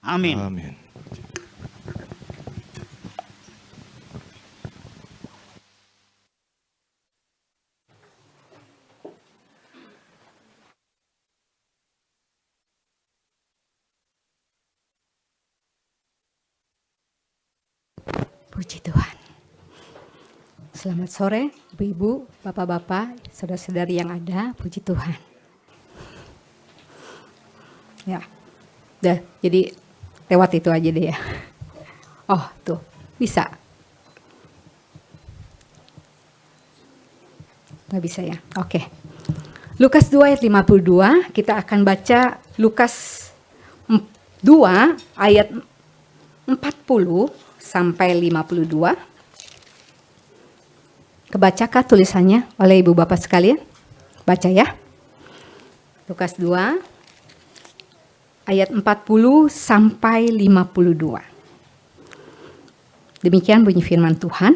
Amin. Amin. Puji Tuhan. Selamat sore, Ibu-ibu, Bapak-bapak, saudara-saudari yang ada. Puji Tuhan. Ya, udah. Jadi lewat itu aja deh ya. Oh, tuh, bisa. Nggak bisa ya? Oke. Lukas 2 ayat 52, kita akan baca Lukas 2 ayat 40 sampai 52. Kebacakah tulisannya oleh ibu bapak sekalian? Baca ya. Lukas 2 ayat 40 sampai 52. Demikian bunyi firman Tuhan.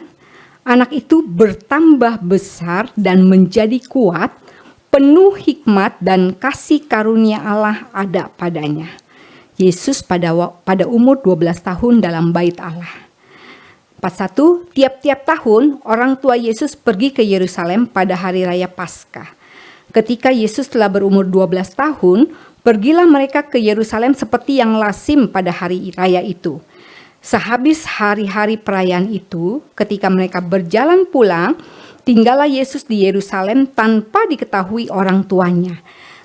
Anak itu bertambah besar dan menjadi kuat, penuh hikmat dan kasih karunia Allah ada padanya. Yesus pada umur 12 tahun dalam bait Allah. 41, tiap-tiap tahun orang tua Yesus pergi ke Yerusalem pada hari raya Paskah. Ketika Yesus telah berumur 12 tahun, pergilah mereka ke Yerusalem seperti yang lazim pada hari raya itu. Sehabis hari-hari perayaan itu, ketika mereka berjalan pulang, tinggallah Yesus di Yerusalem tanpa diketahui orang tuanya.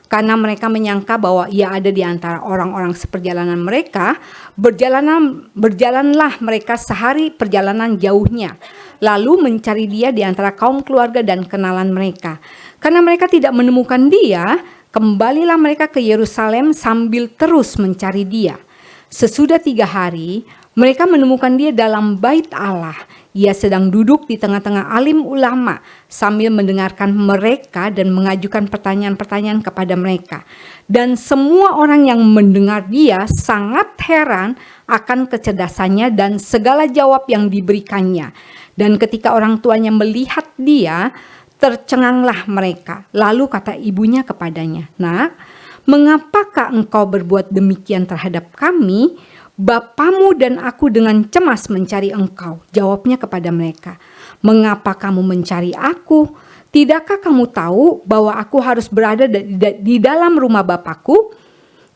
Karena mereka menyangka bahwa ia ada di antara orang-orang seperjalanan mereka, berjalanlah mereka sehari perjalanan jauhnya, lalu mencari dia di antara kaum keluarga dan kenalan mereka. Karena mereka tidak menemukan dia, kembalilah mereka ke Yerusalem sambil terus mencari dia. Sesudah 3 hari, mereka menemukan dia dalam bait Allah. Ia sedang duduk di tengah-tengah alim ulama sambil mendengarkan mereka dan mengajukan pertanyaan-pertanyaan kepada mereka. Dan semua orang yang mendengar dia sangat heran akan kecerdasannya dan segala jawab yang diberikannya. Dan ketika orang tuanya melihat dia, tercenganglah mereka. Lalu kata ibunya kepadanya, "Nak, mengapakah engkau berbuat demikian terhadap kami? Bapamu dan aku dengan cemas mencari engkau." Jawabnya kepada mereka, "Mengapa kamu mencari aku? Tidakkah kamu tahu bahwa aku harus berada di dalam rumah Bapakku?"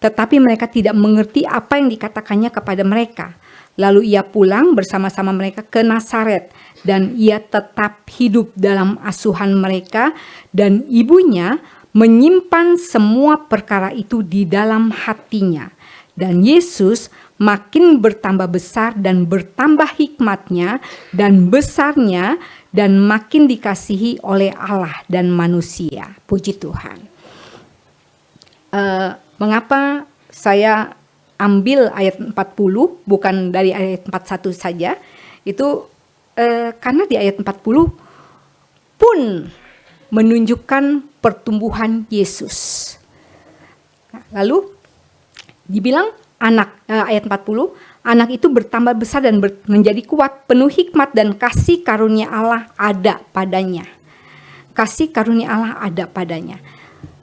Tetapi mereka tidak mengerti apa yang dikatakannya kepada mereka. Lalu ia pulang bersama-sama mereka ke Nazaret, dan ia tetap hidup dalam asuhan mereka, dan ibunya menyimpan semua perkara itu di dalam hatinya. Dan Yesus makin bertambah besar dan bertambah hikmatnya dan besarnya, dan makin dikasihi oleh Allah dan manusia. Puji Tuhan. Mengapa saya ambil ayat 40 bukan dari ayat 41 saja? Itu karena di ayat 40 pun menunjukkan pertumbuhan Yesus. Lalu dibilang ayat 40, anak itu bertambah besar dan menjadi kuat, penuh hikmat dan kasih karunia Allah ada padanya. Kasih karunia Allah ada padanya.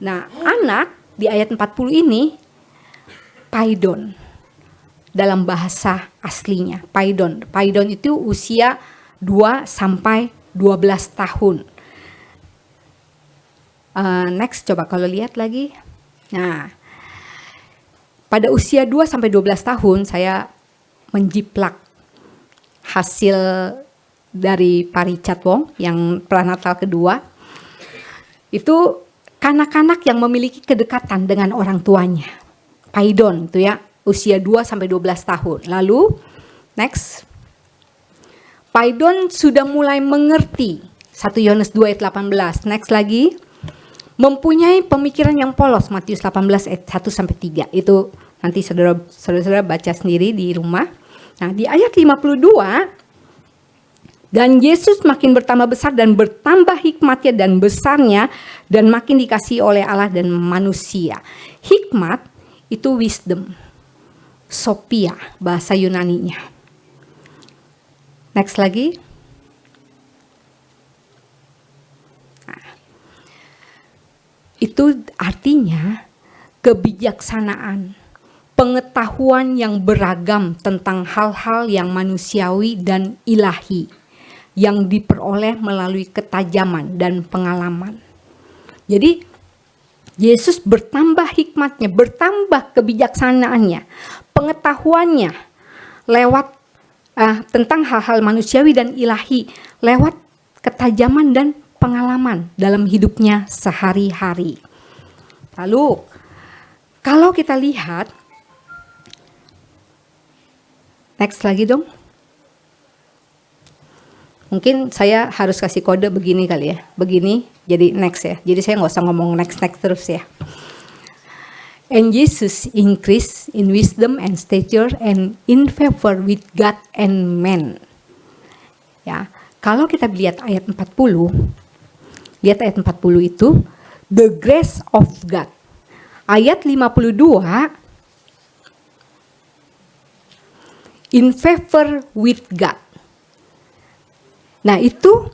Nah, anak di ayat 40 ini paidon dalam bahasa aslinya. Paidon itu usia 2 sampai 12 tahun. Next, coba kalau lihat lagi. Nah, pada usia 2 sampai 12 tahun saya menjiplak hasil dari Pak Richard Wong yang pranatal kedua. Itu kanak-kanak yang memiliki kedekatan dengan orang tuanya. Paidon itu ya, usia 2 sampai 12 tahun. Lalu next. Paidon sudah mulai mengerti. 1 Yohanes 2 ayat 18. Next lagi. Mempunyai pemikiran yang polos, Matius 18 ayat 1 sampai 3. Itu nanti saudara-saudara baca sendiri di rumah. Nah, di ayat 52, dan Yesus makin bertambah besar dan bertambah hikmatnya dan besarnya, dan makin dikasihi oleh Allah dan manusia. Hikmat itu wisdom, Sophia bahasa Yunaninya. Next lagi. itu artinya kebijaksanaan, pengetahuan yang beragam tentang hal-hal yang manusiawi dan ilahi yang diperoleh melalui ketajaman dan pengalaman. Jadi Yesus bertambah hikmatnya, bertambah kebijaksanaannya, pengetahuannya lewat tentang hal-hal manusiawi dan ilahi lewat ketajaman dan pengalaman dalam hidupnya sehari-hari. Lalu kalau kita lihat, next lagi dong. Mungkin saya harus kasih kode begini kali ya, begini jadi next ya. Jadi saya nggak usah ngomong next terus ya. And Jesus increased in wisdom and stature and in favor with God and men. Ya, kalau kita lihat ayat 40, lihat ayat 40 itu, the grace of God. Ayat 52, in favor with God. Nah itu,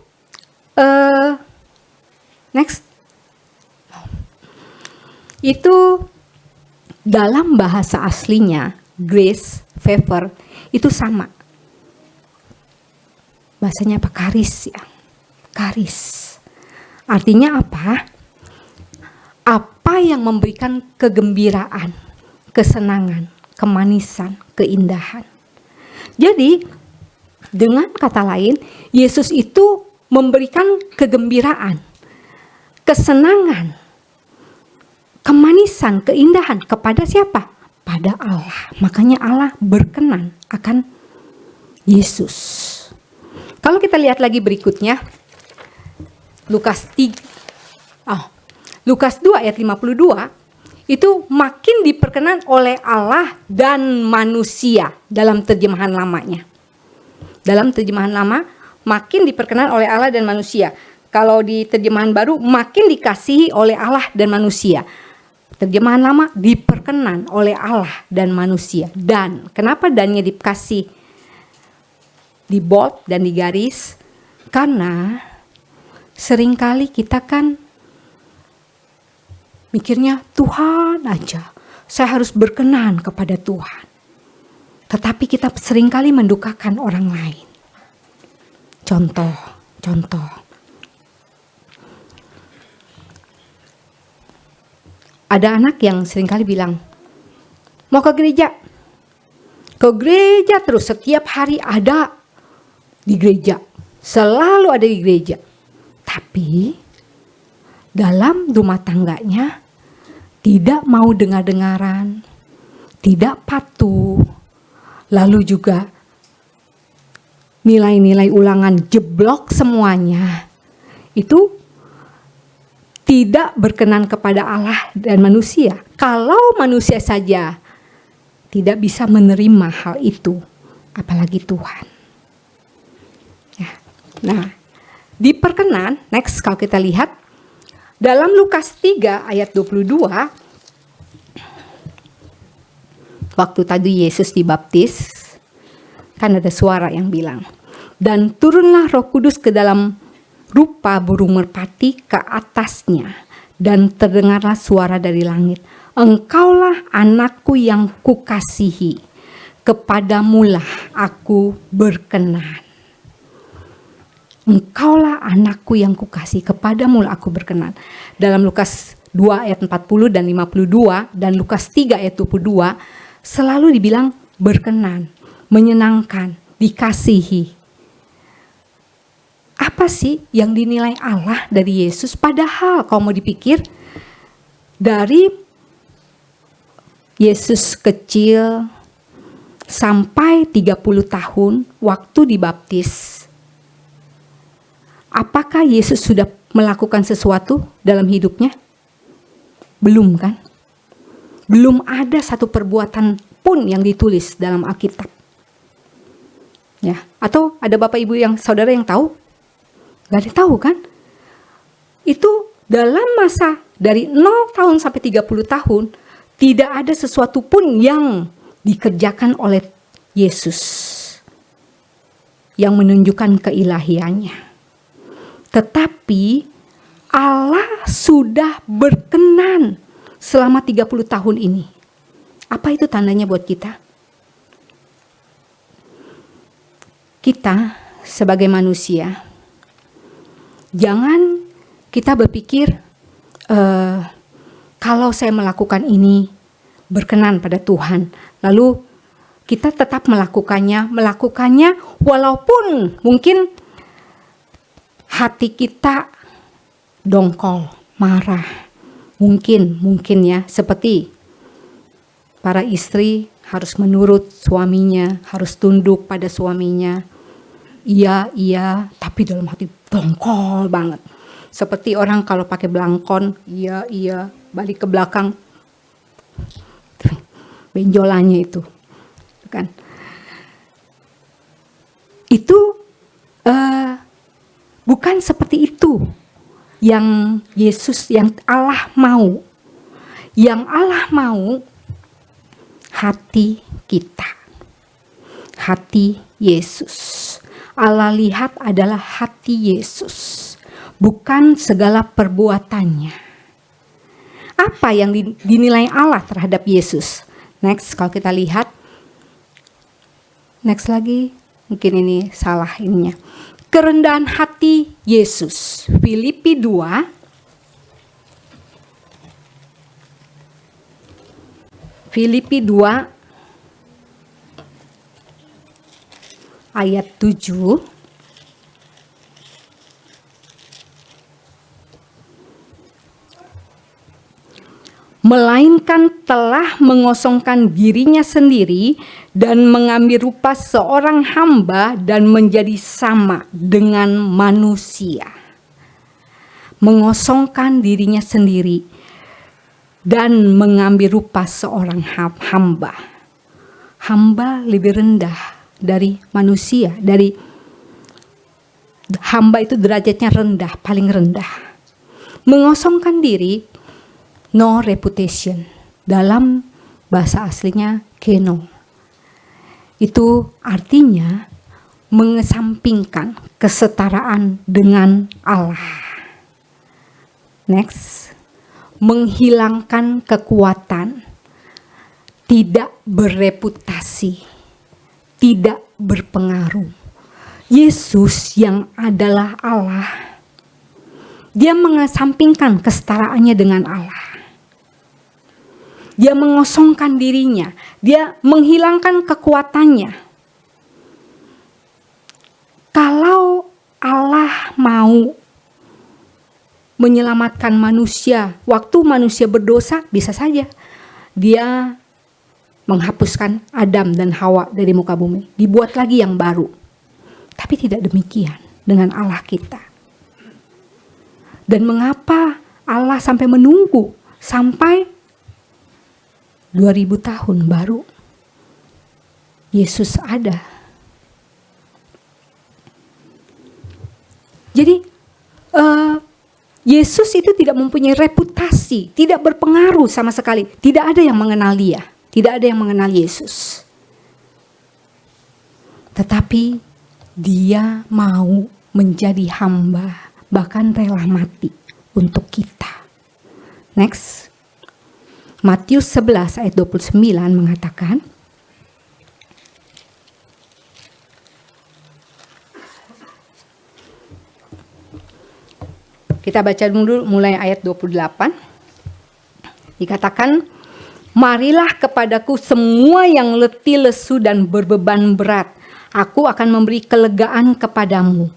next. Itu dalam bahasa aslinya, grace, favor, itu sama. Bahasanya apa? Karis ya. Karis. Artinya apa? Apa yang memberikan kegembiraan, kesenangan, kemanisan, keindahan. Jadi, dengan kata lain, Yesus itu memberikan kegembiraan, kesenangan, kemanisan, keindahan kepada siapa? Pada Allah. Makanya Allah berkenan akan Yesus. Kalau kita lihat lagi berikutnya, Lukas 2 ayat 52, itu makin diperkenan oleh Allah dan manusia dalam terjemahan lamanya. Dalam terjemahan lama, makin diperkenan oleh Allah dan manusia. Kalau di terjemahan baru, makin dikasihi oleh Allah dan manusia. Terjemahan lama, diperkenan oleh Allah dan manusia. Dan, kenapa dannya dikasih di bold dan digaris? Karena seringkali kita kan mikirnya Tuhan aja, saya harus berkenan kepada Tuhan. Tetapi kita seringkali mendukakan orang lain. Contoh. Ada anak yang seringkali bilang, mau ke gereja. Ke gereja terus, setiap hari ada di gereja. Selalu ada di gereja. Tapi dalam rumah tangganya tidak mau dengar-dengaran, tidak patuh, lalu juga nilai-nilai ulangan jeblok semuanya, itu tidak berkenan kepada Allah dan manusia. Kalau manusia saja tidak bisa menerima hal itu, apalagi Tuhan. Ya. Nah, diperkenan, next kalau kita lihat, dalam Lukas 3 ayat 22, waktu tadi Yesus dibaptis, kan ada suara yang bilang, dan turunlah Roh Kudus ke dalam rupa burung merpati ke atasnya, dan terdengarlah suara dari langit, engkaulah anakku yang kukasihi, kepadamulah aku berkenan. Engkaulah anakku yang kukasihi, kepadamulah aku berkenan. Dalam Lukas 2 ayat 40 dan 52 dan Lukas 3 ayat 22 selalu dibilang berkenan, menyenangkan, dikasihi. Apa sih yang dinilai Allah dari Yesus? Padahal kalau mau dipikir, dari Yesus kecil sampai 30 tahun waktu dibaptis, apakah Yesus sudah melakukan sesuatu dalam hidupnya? Belum kan? Belum ada satu perbuatan pun yang ditulis dalam Alkitab. Ya, atau ada Bapak Ibu yang saudara yang tahu? Gak ada tahu kan? Itu dalam masa dari 0 tahun sampai 30 tahun, tidak ada sesuatu pun yang dikerjakan oleh Yesus yang menunjukkan keilahiannya. Tetapi Allah sudah berkenan selama 30 tahun ini. Apa itu tandanya buat kita? Kita sebagai manusia, jangan kita berpikir kalau saya melakukan ini berkenan pada Tuhan, lalu kita tetap melakukannya walaupun mungkin hati kita dongkol, marah, mungkin ya, seperti para istri harus menurut suaminya, harus tunduk pada suaminya. Iya, tapi dalam hati dongkol banget. Seperti orang kalau pakai belangkon, iya, balik ke belakang, benjolannya itu, kan? Itu bukan seperti itu yang Yesus, yang Allah mau. Yang Allah mau hati kita, hati Yesus. Allah lihat adalah hati Yesus, bukan segala perbuatannya. Apa yang dinilai Allah terhadap Yesus? Next, kalau kita lihat, next lagi, mungkin ini salah ininya. Kerendahan hati Yesus. Filipi 2 ayat 7. Melainkan telah mengosongkan dirinya sendiri dan mengambil rupa seorang hamba dan menjadi sama dengan manusia. Mengosongkan dirinya sendiri dan mengambil rupa seorang hamba. Hamba lebih rendah dari manusia, dari hamba itu derajatnya rendah, paling rendah. Mengosongkan diri, no reputation, dalam bahasa aslinya keno. Itu artinya mengesampingkan kesetaraan dengan Allah. Next, menghilangkan kekuatan, tidak bereputasi, tidak berpengaruh. Yesus yang adalah Allah, dia mengesampingkan kesetaraannya dengan Allah. Dia mengosongkan dirinya, dia menghilangkan kekuatannya. Kalau Allah mau menyelamatkan manusia, waktu manusia berdosa, bisa saja dia menghapuskan Adam dan Hawa dari muka bumi, dibuat lagi yang baru. Tapi tidak demikian dengan Allah kita. Dan mengapa Allah sampai menunggu sampai 2000 tahun baru Yesus ada? Jadi Yesus itu tidak mempunyai reputasi, tidak berpengaruh sama sekali. Tidak ada yang mengenal dia, tidak ada yang mengenal Yesus. Tetapi dia mau menjadi hamba, bahkan rela mati untuk kita. Next. Matius 11 ayat 29 mengatakan, kita baca dulu mulai ayat 28. Dikatakan, marilah kepadaku semua yang letih lesu dan berbeban berat, aku akan memberi kelegaan kepadamu.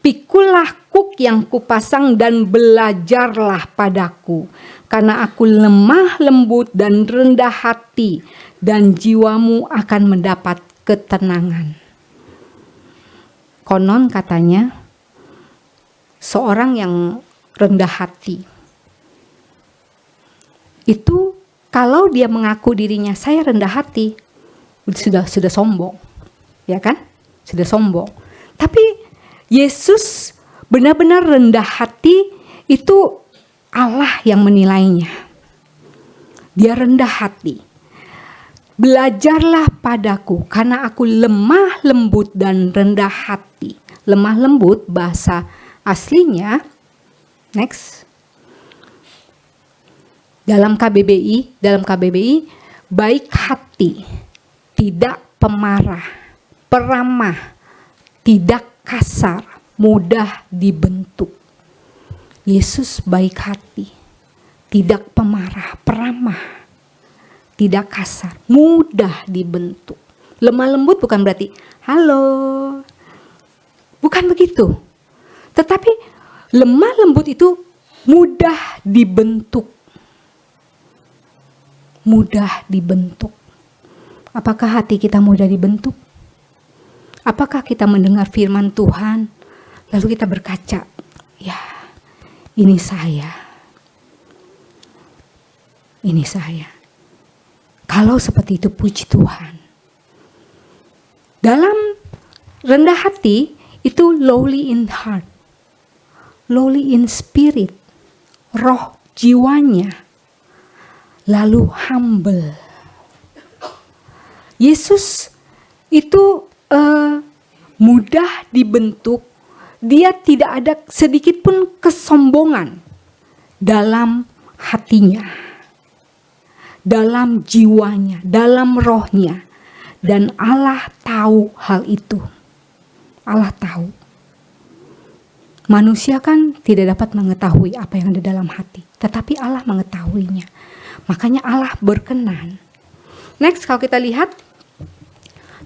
Pikulah kuk yang kupasang dan belajarlah padaku, karena aku lemah lembut dan rendah hati, dan jiwamu akan mendapat ketenangan. Konon katanya, seorang yang rendah hati, itu kalau dia mengaku dirinya saya rendah hati, sudah sombong, ya kan? Sudah sombong. Tapi Yesus benar-benar rendah hati, itu Allah yang menilainya. Dia rendah hati. Belajarlah padaku, karena aku lemah lembut dan rendah hati. Lemah lembut bahasa aslinya Next. Dalam KBBI, baik hati, tidak pemarah, peramah, tidak kasar, mudah dibentuk. Yesus baik hati, tidak pemarah, peramah, tidak kasar, mudah dibentuk. Lemah lembut bukan berarti halo, bukan begitu. Tetapi lemah lembut itu mudah dibentuk. Mudah dibentuk. Apakah hati kita mudah dibentuk? Apakah kita mendengar firman Tuhan, lalu kita berkaca, ya ini saya. Ini saya. Kalau seperti itu puji Tuhan. Dalam rendah hati itu lowly in heart. Lowly in spirit, roh jiwanya, lalu humble. Yesus itu mudah dibentuk, dia tidak ada sedikit pun kesombongan dalam hatinya, dalam jiwanya, dalam rohnya, dan Allah tahu hal itu. Allah tahu. Manusia kan tidak dapat mengetahui apa yang ada dalam hati, tetapi Allah mengetahuinya. Makanya Allah berkenan. Next, kalau kita lihat,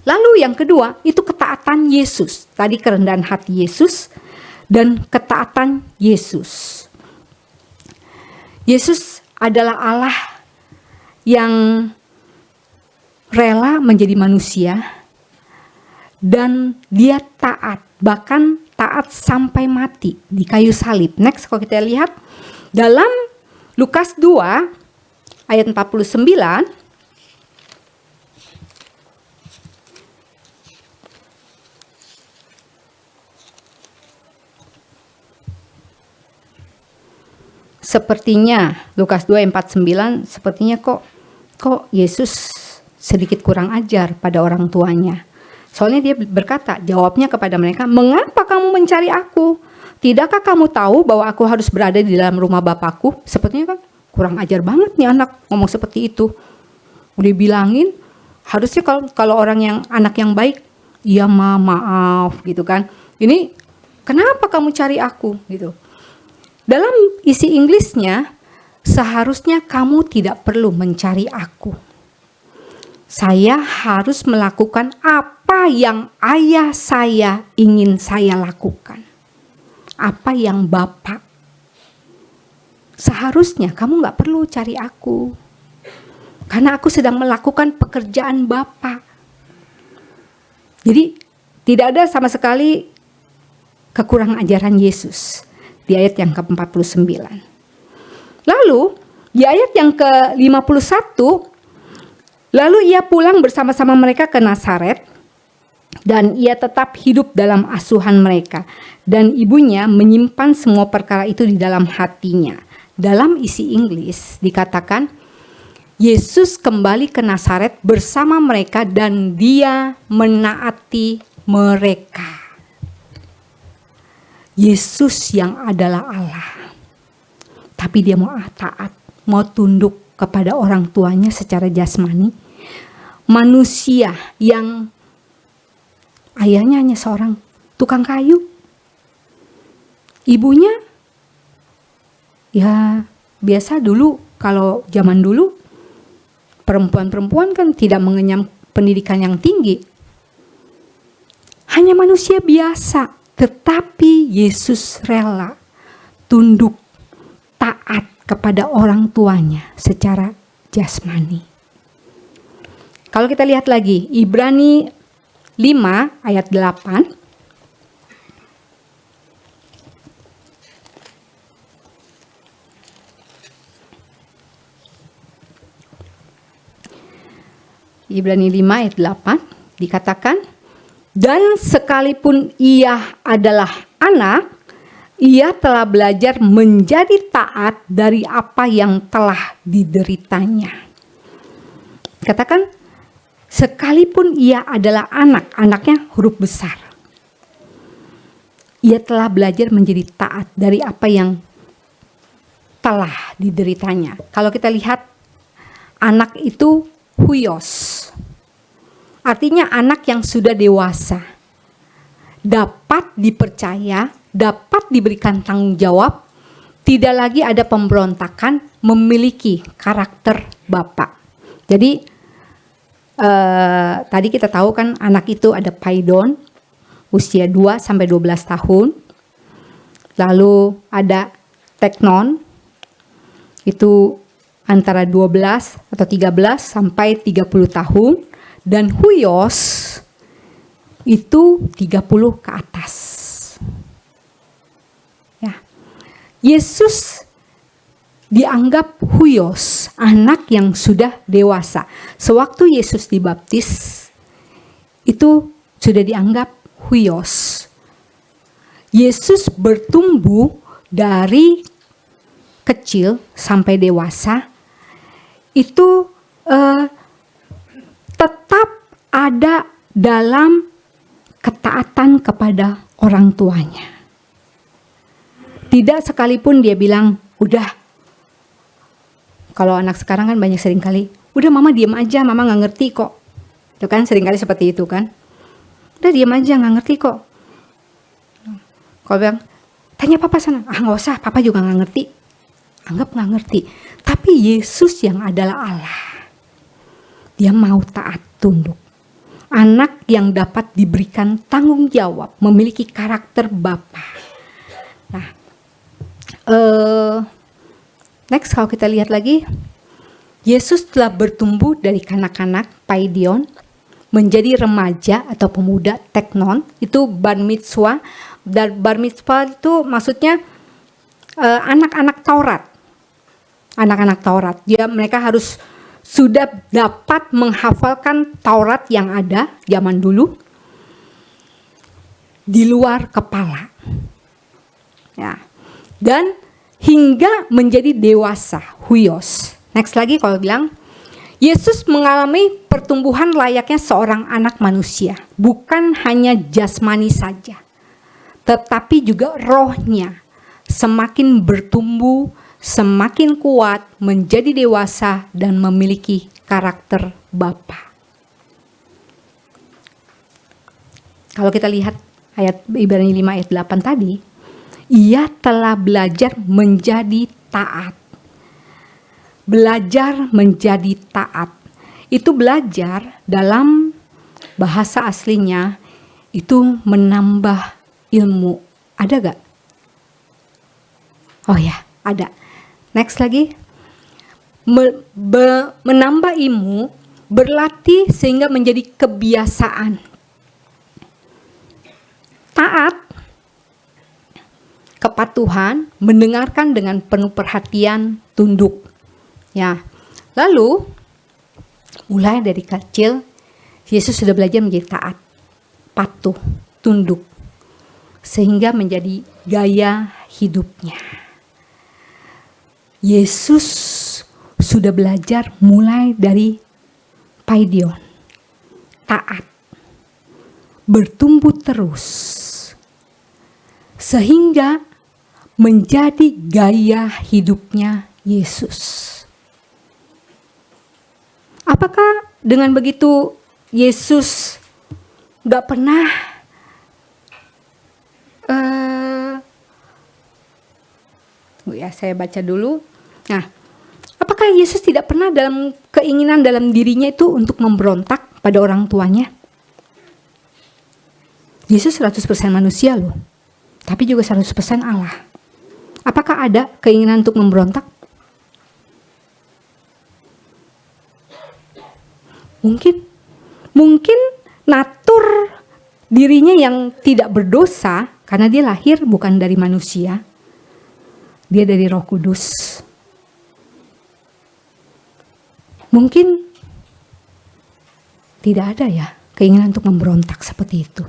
lalu yang kedua itu ketaatan Yesus. Tadi kerendahan hati Yesus dan ketaatan Yesus. Yesus adalah Allah yang rela menjadi manusia dan dia taat, bahkan taat sampai mati di kayu salib. Next, kalau kita lihat dalam Lukas 2 ayat 49, sepertinya Lukas 2 ayat 49, sepertinya kok Yesus sedikit kurang ajar pada orang tuanya. Soalnya dia berkata, jawabnya kepada mereka, mengapa kamu mencari aku? Tidakkah kamu tahu bahwa aku harus berada di dalam rumah Bapakku? Sepertinya kan kurang ajar banget nih anak ngomong seperti itu. Udah bilangin, harusnya kalau orang yang anak yang baik, ya maaf gitu kan. Ini kenapa kamu cari aku gitu. Dalam isi Inggrisnya, seharusnya kamu tidak perlu mencari aku. Saya harus melakukan apa yang ayah saya ingin saya lakukan. Apa yang Bapak. Seharusnya kamu gak perlu cari aku. Karena aku sedang melakukan pekerjaan Bapak. Jadi tidak ada sama sekali kekurangan ajaran Yesus. Di ayat yang ke-49. Lalu di ayat yang ke-51, lalu ia pulang bersama-sama mereka ke Nazaret, dan ia tetap hidup dalam asuhan mereka. Dan ibunya menyimpan semua perkara itu di dalam hatinya. Dalam isi Inggris dikatakan, Yesus kembali ke Nazaret bersama mereka dan dia menaati mereka. Yesus yang adalah Allah. Tapi dia mau taat, mau tunduk kepada orang tuanya secara jasmani. Manusia yang ayahnya hanya seorang tukang kayu. Ibunya ya biasa dulu, kalau zaman dulu perempuan-perempuan kan tidak mengenyam pendidikan yang tinggi. Hanya manusia biasa, tetapi Yesus rela tunduk, taat kepada orang tuanya secara jasmani. Kalau kita lihat lagi Ibrani 5 ayat 8. Ibrani 5 ayat 8 dikatakan, dan sekalipun ia adalah anak, ia telah belajar menjadi taat dari apa yang telah dideritanya. Katakan, sekalipun ia adalah anak, anaknya huruf besar. Ia telah belajar menjadi taat dari apa yang telah dideritanya. Kalau kita lihat anak itu huios, artinya anak yang sudah dewasa, dapat dipercaya, dapat diberikan tanggung jawab, tidak lagi ada pemberontakan, memiliki karakter Bapak. Jadi tadi kita tahu kan anak itu ada paidon, usia 2 sampai 12 tahun. Lalu ada teknon, itu antara 12 atau 13 sampai 30 tahun. Dan huios itu 30 ke atas. Ya. Yesus dianggap huios, anak yang sudah dewasa. Sewaktu Yesus dibaptis, itu sudah dianggap huios. Yesus bertumbuh dari kecil sampai dewasa, itu tetap ada dalam ketaatan kepada orang tuanya. Tidak sekalipun dia bilang, udah. Kalau anak sekarang kan banyak sering kali, udah mama diam aja, mama gak ngerti kok. Itu kan sering kali seperti itu kan. Udah diam aja, gak ngerti kok. Kalau bilang, tanya papa sana. Ah gak usah, papa juga gak ngerti. Anggap gak ngerti. Tapi Yesus yang adalah Allah, dia mau taat tunduk. Anak yang dapat diberikan tanggung jawab, memiliki karakter Bapa. Nah, next kalau kita lihat lagi, Yesus telah bertumbuh dari kanak-kanak paidion menjadi remaja atau pemuda teknon, itu bar mitzvah. Dan bar mitzvah itu maksudnya anak-anak Taurat. Anak-anak Taurat, mereka harus sudah dapat menghafalkan Taurat yang ada zaman dulu di luar kepala. Ya. Dan hingga menjadi dewasa, huios. Next lagi kalau bilang, Yesus mengalami pertumbuhan layaknya seorang anak manusia. Bukan hanya jasmani saja, tetapi juga rohnya semakin bertumbuh, semakin kuat, menjadi dewasa, dan memiliki karakter Bapa. Kalau kita lihat ayat Ibrani 5 ayat 8 tadi, ia telah belajar menjadi taat. Belajar menjadi taat. Itu belajar dalam bahasa aslinya itu menambah ilmu. Ada gak? Oh ya, ada. Next lagi, menambah ilmu, berlatih sehingga menjadi kebiasaan. Taat, kepatuhan, mendengarkan dengan penuh perhatian, tunduk. Ya, lalu mulai dari kecil, Yesus sudah belajar menjadi taat, patuh, tunduk, sehingga menjadi gaya hidupnya. Yesus sudah belajar mulai dari paidion, taat, bertumbuh terus, sehingga menjadi gaya hidupnya Yesus. Apakah dengan begitu Yesus gak pernah saya baca dulu. Nah, apakah Yesus tidak pernah dalam keinginan dalam dirinya itu untuk memberontak pada orang tuanya? Yesus 100% manusia loh, tapi juga 100% Allah. Apakah ada keinginan untuk memberontak? Mungkin natur dirinya yang tidak berdosa, karena dia lahir bukan dari manusia, dia dari Roh Kudus. Mungkin tidak ada ya keinginan untuk memberontak seperti itu.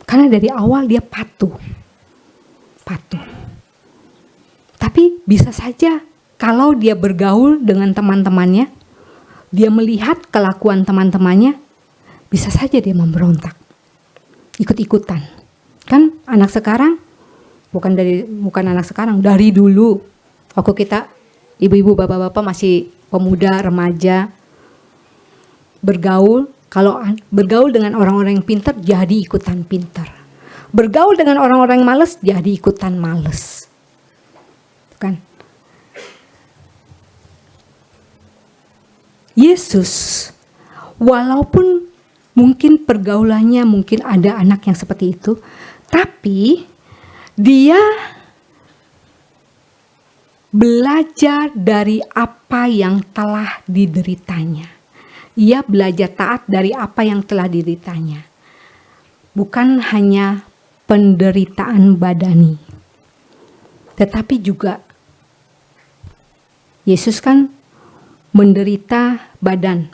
Karena dari awal dia patuh. Tapi bisa saja kalau dia bergaul dengan teman-temannya, dia melihat kelakuan teman-temannya, bisa saja dia memberontak. Ikut-ikutan. Kan anak sekarang, bukan anak sekarang, dari dulu Waktu kita, ibu-ibu, bapak-bapak masih pemuda, remaja, bergaul, kalau bergaul dengan orang-orang yang pintar, jadi ikutan pintar. Bergaul dengan orang-orang yang malas, jadi ikutan malas. Kan? Yesus, walaupun mungkin pergaulannya, mungkin ada anak yang seperti itu, tapi dia belajar dari apa yang telah dideritanya. Ia belajar taat dari apa yang telah dideritanya. Bukan hanya penderitaan badani, tetapi juga Yesus kan menderita badan.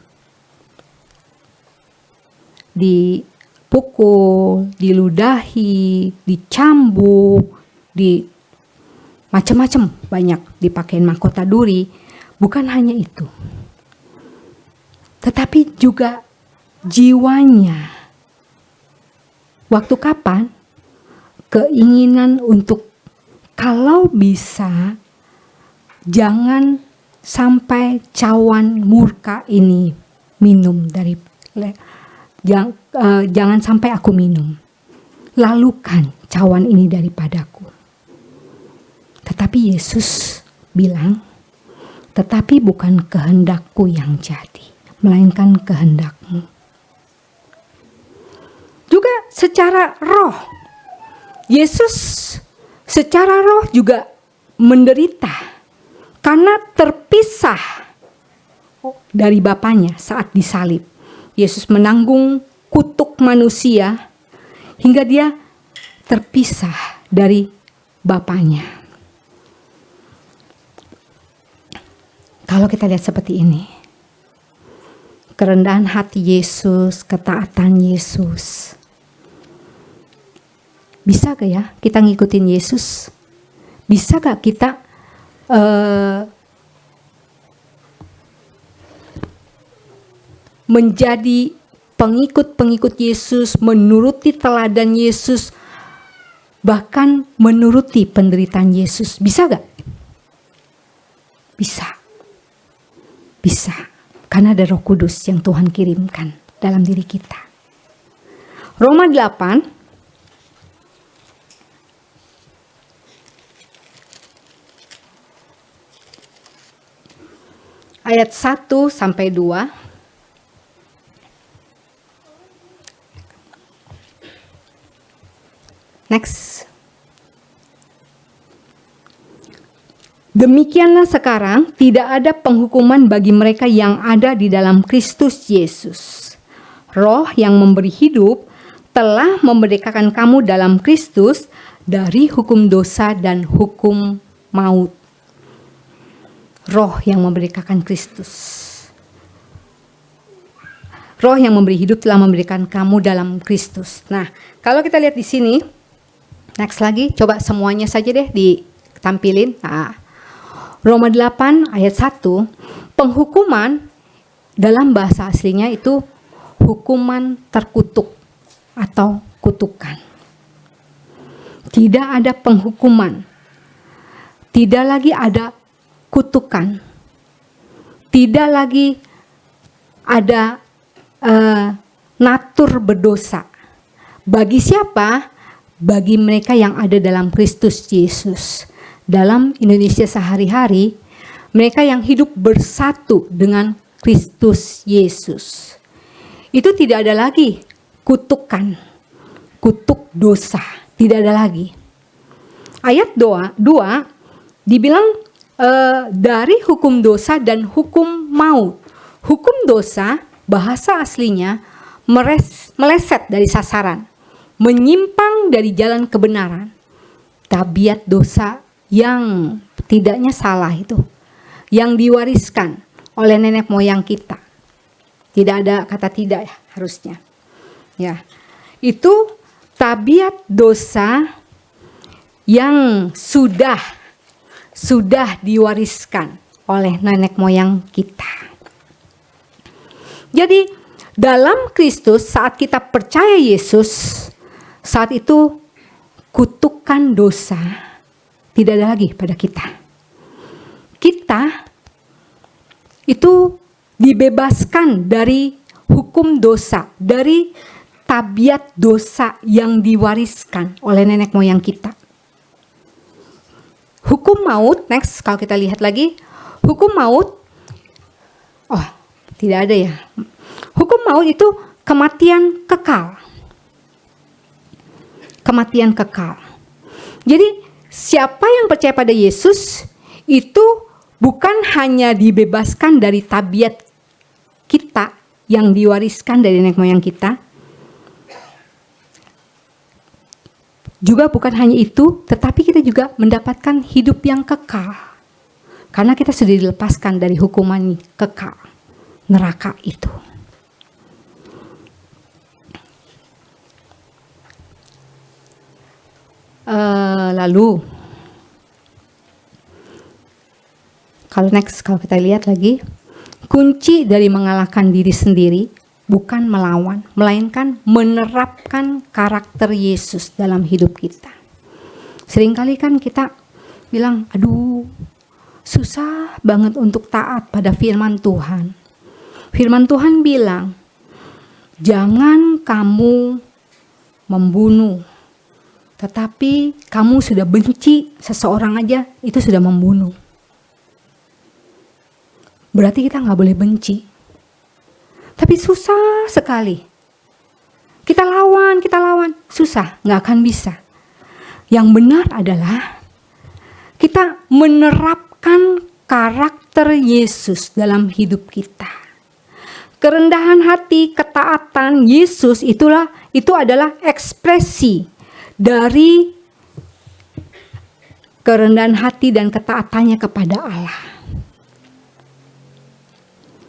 Dipukul, diludahi, dicambuk, macam-macam banyak, dipakein mahkota duri. Bukan hanya itu, tetapi juga jiwanya. Waktu kapan? Keinginan untuk kalau bisa jangan sampai cawan murka ini minum dari jangan sampai aku minum. Lalukan cawan ini daripadaku. Tetapi Yesus bilang, tetapi bukan kehendakku yang jadi, melainkan kehendakmu. Juga secara roh, Yesus secara roh juga menderita karena terpisah dari Bapanya saat disalib. Yesus menanggung kutuk manusia hingga dia terpisah dari Bapanya. Kalau kita lihat seperti ini, kerendahan hati Yesus, ketaatan Yesus, bisa gak ya kita ngikutin Yesus? Bisa gak kita menjadi pengikut-pengikut Yesus, menuruti teladan Yesus, bahkan menuruti penderitaan Yesus? Bisa gak? Bisa. Bisa. Karena ada Roh Kudus yang Tuhan kirimkan dalam diri kita. Roma 8 ayat 1 sampai 2. Next. Demikianlah sekarang tidak ada penghukuman bagi mereka yang ada di dalam Kristus Yesus. Roh yang memberi hidup telah memerdekakan kamu dalam Kristus dari hukum dosa dan hukum maut. Roh yang memerdekakan Kristus. Roh yang memberi hidup telah memberikan kamu dalam Kristus. Nah, kalau kita lihat di sini, next lagi, coba semuanya saja deh ditampilin. Nah, Roma 8 ayat 1, penghukuman dalam bahasa aslinya itu hukuman terkutuk atau kutukan. Tidak ada penghukuman. Tidak lagi ada kutukan. Tidak lagi ada natur berdosa. Bagi siapa? Bagi mereka yang ada dalam Kristus Yesus. Dalam Indonesia sehari-hari, mereka yang hidup bersatu dengan Kristus Yesus. Itu tidak ada lagi kutukan, kutuk dosa, tidak ada lagi. Ayat 2 dibilang dari hukum dosa dan hukum maut. Hukum dosa, bahasa aslinya meleset dari sasaran, menyimpang dari jalan kebenaran. Tabiat dosa yang tidaknya salah itu, yang diwariskan oleh nenek moyang kita. Tidak ada kata tidak ya, harusnya. Ya, itu tabiat dosa yang sudah diwariskan oleh nenek moyang kita. Jadi dalam Kristus saat kita percaya Yesus, saat itu kutukan dosa tidak ada lagi pada kita. kita itu dibebaskan dari hukum dosa, dari tabiat dosa yang diwariskan oleh nenek moyang kita. Hukum maut, next kalau kita lihat lagi, hukum maut, tidak ada ya. Hukum maut itu kematian kekal. Kematian kekal. Jadi siapa yang percaya pada Yesus itu bukan hanya dibebaskan dari tabiat kita yang diwariskan dari nenek moyang kita, juga bukan hanya itu, tetapi kita juga mendapatkan hidup yang kekal. Karena kita sudah dilepaskan dari hukuman kekal, neraka itu. Lalu, kalau kita lihat lagi, kunci dari mengalahkan diri sendiri bukan melawan, melainkan menerapkan karakter Yesus dalam hidup kita. Seringkali kan kita bilang, aduh, susah banget untuk taat pada firman Tuhan. Firman Tuhan bilang, jangan kamu membunuh, tetapi kamu sudah benci seseorang aja, itu sudah membunuh. Berarti kita nggak boleh benci. Tapi susah sekali. Kita lawan, susah, nggak akan bisa. Yang benar adalah kita menerapkan karakter Yesus dalam hidup kita. Kerendahan hati, ketaatan Yesus itu adalah ekspresi dari kerendahan hati dan ketaatannya kepada Allah.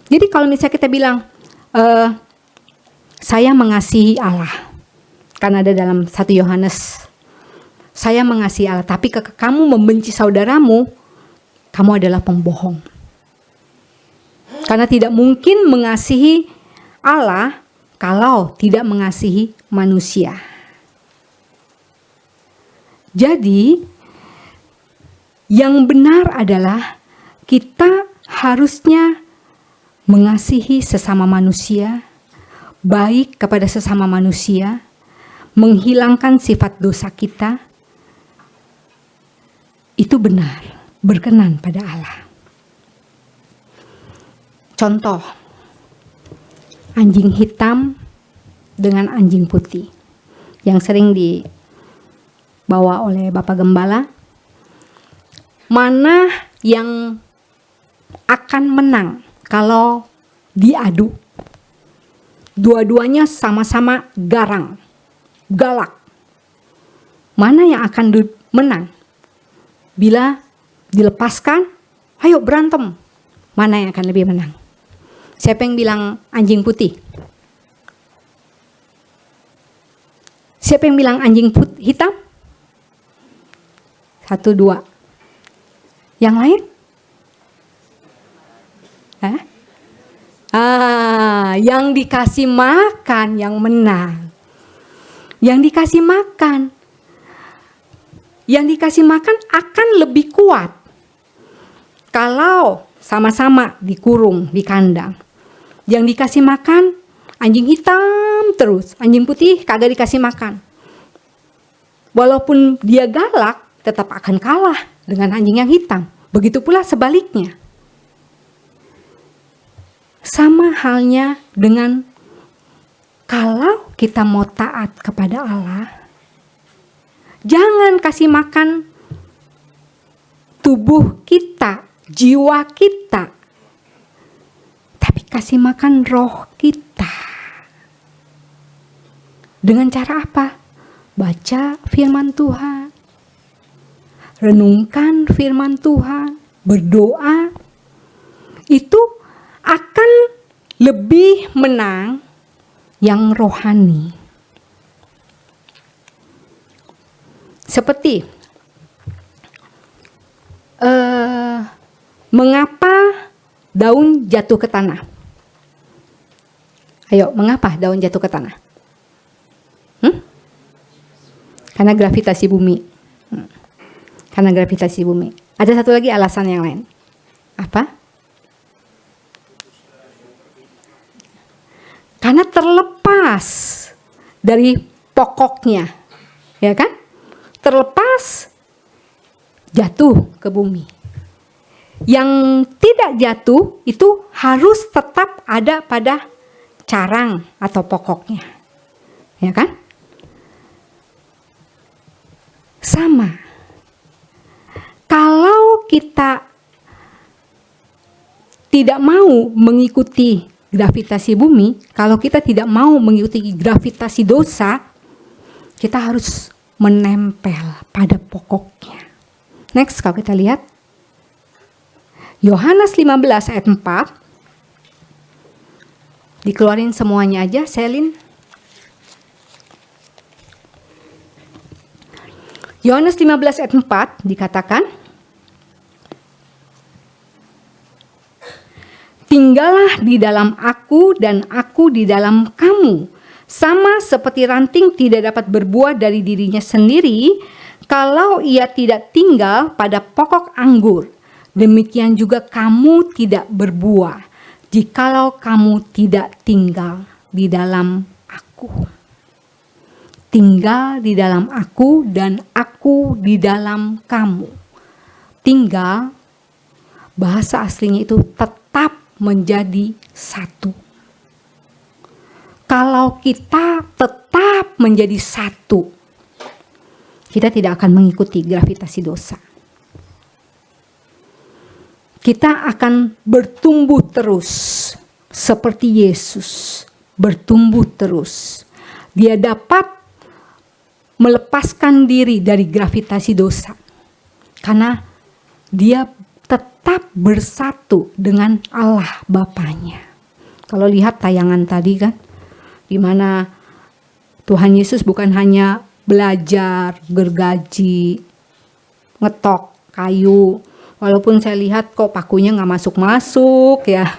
Jadi kalau misalnya kita bilang, saya mengasihi Allah, kan ada dalam 1 Yohanes, saya mengasihi Allah, tapi kamu membenci saudaramu, kamu adalah pembohong. Karena tidak mungkin mengasihi Allah kalau tidak mengasihi manusia. Jadi, yang benar adalah kita harusnya mengasihi sesama manusia, baik kepada sesama manusia, menghilangkan sifat dosa kita, itu benar, berkenan pada Allah. Contoh, anjing hitam dengan anjing putih yang sering dibawa oleh Bapak Gembala. Mana yang akan menang kalau diadu? Dua-duanya sama-sama garang, galak. Mana yang akan menang? Bila dilepaskan, ayo berantem. Mana yang akan lebih menang? Siapa yang bilang anjing putih? Siapa yang bilang anjing hitam? 1, 2. Yang lain? Yang dikasih makan yang menang. Yang dikasih makan. Yang dikasih makan akan lebih kuat kalau sama-sama dikurung di kandang. Yang dikasih makan anjing hitam terus, anjing putih kagak dikasih makan. Walaupun dia galak, tetap akan kalah dengan anjing yang hitam. Begitu pula sebaliknya. Sama halnya dengan kalau kita mau taat kepada Allah, jangan kasih makan tubuh kita, jiwa kita, tapi kasih makan roh kita. Dengan cara apa? Baca firman Tuhan, renungkan firman Tuhan, berdoa. Itu akan lebih menang yang rohani. Seperti mengapa daun jatuh ke tanah? Ayo, mengapa daun jatuh ke tanah? Karena gravitasi bumi. Karena gravitasi bumi. Ada satu lagi alasan yang lain. Apa? Karena terlepas dari pokoknya, ya kan? Terlepas jatuh ke bumi. Yang tidak jatuh itu harus tetap ada pada carang atau pokoknya, ya kan? Sama. Kalau kita tidak mau mengikuti gravitasi bumi, kalau kita tidak mau mengikuti gravitasi dosa, kita harus menempel pada pokoknya. Next, kalau kita lihat Yohanes 15 ayat 4. Dikeluarin semuanya aja, Selin. Yohanes 15 ayat 4 dikatakan, tinggallah di dalam aku dan aku di dalam kamu. Sama seperti ranting tidak dapat berbuah dari dirinya sendiri, kalau ia tidak tinggal pada pokok anggur. Demikian juga kamu tidak berbuah, jikalau kamu tidak tinggal di dalam aku. Tinggal di dalam aku dan aku di dalam kamu. Tinggal, bahasa aslinya itu tetap menjadi satu. Kalau kita tetap menjadi satu, kita tidak akan mengikuti gravitasi dosa. Kita akan bertumbuh terus seperti Yesus, bertumbuh terus. Dia dapat melepaskan diri dari gravitasi dosa karena dia tetap bersatu dengan Allah Bapanya. Kalau lihat tayangan tadi kan, di mana Tuhan Yesus bukan hanya belajar, gergaji, ngetok kayu. Walaupun saya lihat kok pakunya nggak masuk-masuk ya.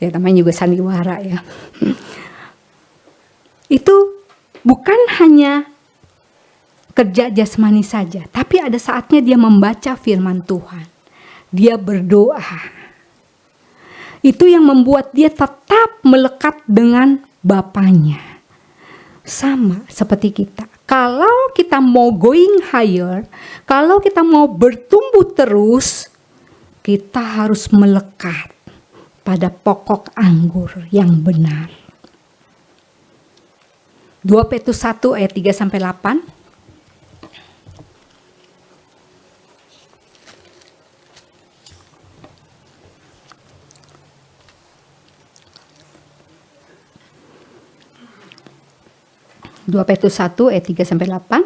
Ya namanya juga sandiwara ya. Itu bukan hanya kerja jasmani saja, tapi ada saatnya dia membaca firman Tuhan. Dia berdoa. Itu yang membuat dia tetap melekat dengan Bapanya. Sama seperti kita. Kalau kita mau going higher, kalau kita mau bertumbuh terus, kita harus melekat pada pokok anggur yang benar. 2 Petrus 1 ayat 3-8. Petrus 1 ayat 3-8.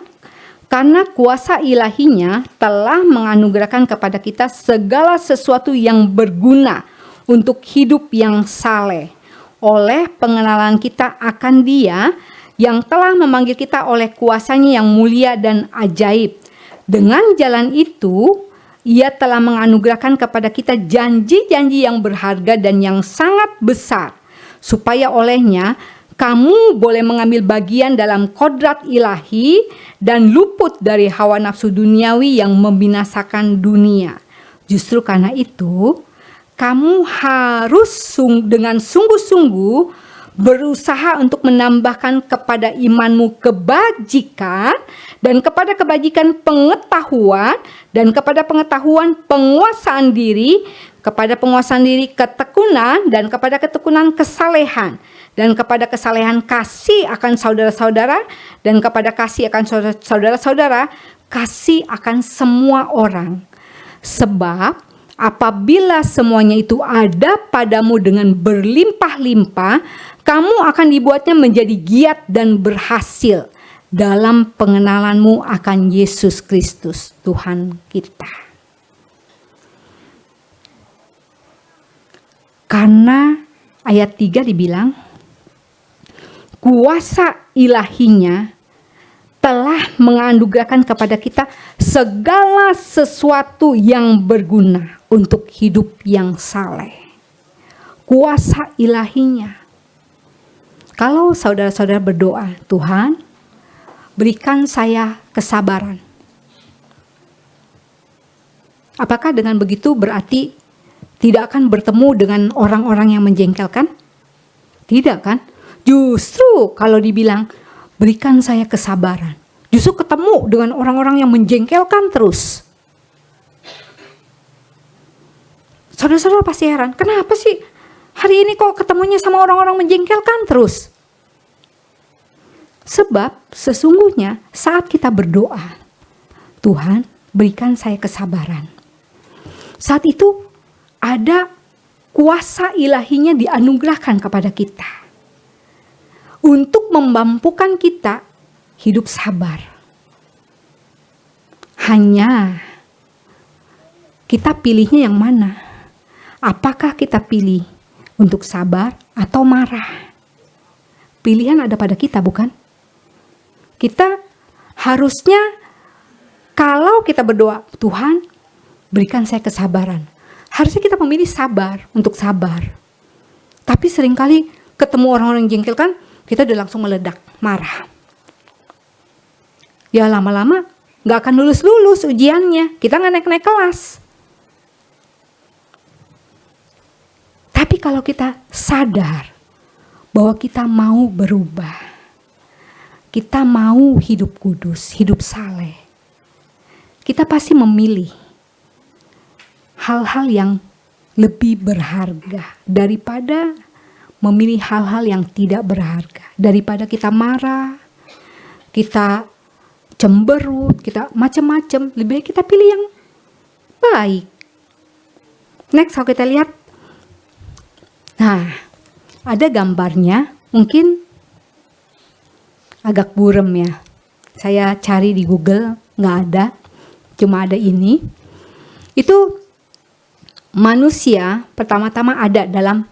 Karena kuasa ilahinya telah menganugerahkan kepada kita segala sesuatu yang berguna untuk hidup yang saleh, oleh pengenalan kita akan Dia yang telah memanggil kita oleh kuasanya yang mulia dan ajaib. Dengan jalan itu, Ia telah menganugerahkan kepada kita janji-janji yang berharga dan yang sangat besar, supaya olehnya kamu boleh mengambil bagian dalam kodrat ilahi dan luput dari hawa nafsu duniawi yang membinasakan dunia. Justru karena itu, kamu harus dengan sungguh-sungguh berusaha untuk menambahkan kepada imanmu kebajikan, dan kepada kebajikan pengetahuan, dan kepada pengetahuan penguasaan diri, kepada penguasaan diri ketekunan, dan kepada ketekunan kesalehan, dan kepada kesalehan kasih akan saudara-saudara, dan kepada kasih akan saudara-saudara kasih akan semua orang. Sebab apabila semuanya itu ada padamu dengan berlimpah-limpah, kamu akan dibuatnya menjadi giat dan berhasil dalam pengenalanmu akan Yesus Kristus, Tuhan kita. Karena ayat 3 dibilang, kuasa ilahinya telah menganugerahkan kepada kita segala sesuatu yang berguna untuk hidup yang saleh. Kuasa ilahinya. Kalau saudara-saudara berdoa, Tuhan, berikan saya kesabaran. Apakah dengan begitu berarti tidak akan bertemu dengan orang-orang yang menjengkelkan? Tidak kan? Justru kalau dibilang, berikan saya kesabaran, justru ketemu dengan orang-orang yang menjengkelkan terus. Saudara-saudara pasti heran, kenapa sih hari ini kok ketemunya sama orang-orang menjengkelkan terus? Sebab sesungguhnya saat kita berdoa, Tuhan berikan saya kesabaran, saat itu ada kuasa ilahinya dianugerahkan kepada kita untuk memampukan kita hidup sabar. Hanya kita pilihnya yang mana? Apakah kita pilih untuk sabar atau marah? Pilihan ada pada kita, bukan? Kita harusnya, kalau kita berdoa, Tuhan berikan saya kesabaran, harusnya kita memilih sabar, untuk sabar. Tapi seringkali ketemu orang-orang yang jengkelkan, kita udah langsung meledak, marah. Ya lama-lama gak akan lulus-lulus ujiannya, kita gak naik-naik kelas. Tapi kalau kita sadar bahwa kita mau berubah, kita mau hidup kudus, hidup saleh, kita pasti memilih hal-hal yang lebih berharga daripada memilih hal-hal yang tidak berharga. Daripada kita marah, kita cemberut, kita macam-macam, lebih baik kita pilih yang baik. Next, kalau kita lihat, nah ada gambarnya, mungkin agak buram ya. Saya cari di Google, nggak ada, cuma ada ini. Itu manusia pertama-tama ada dalam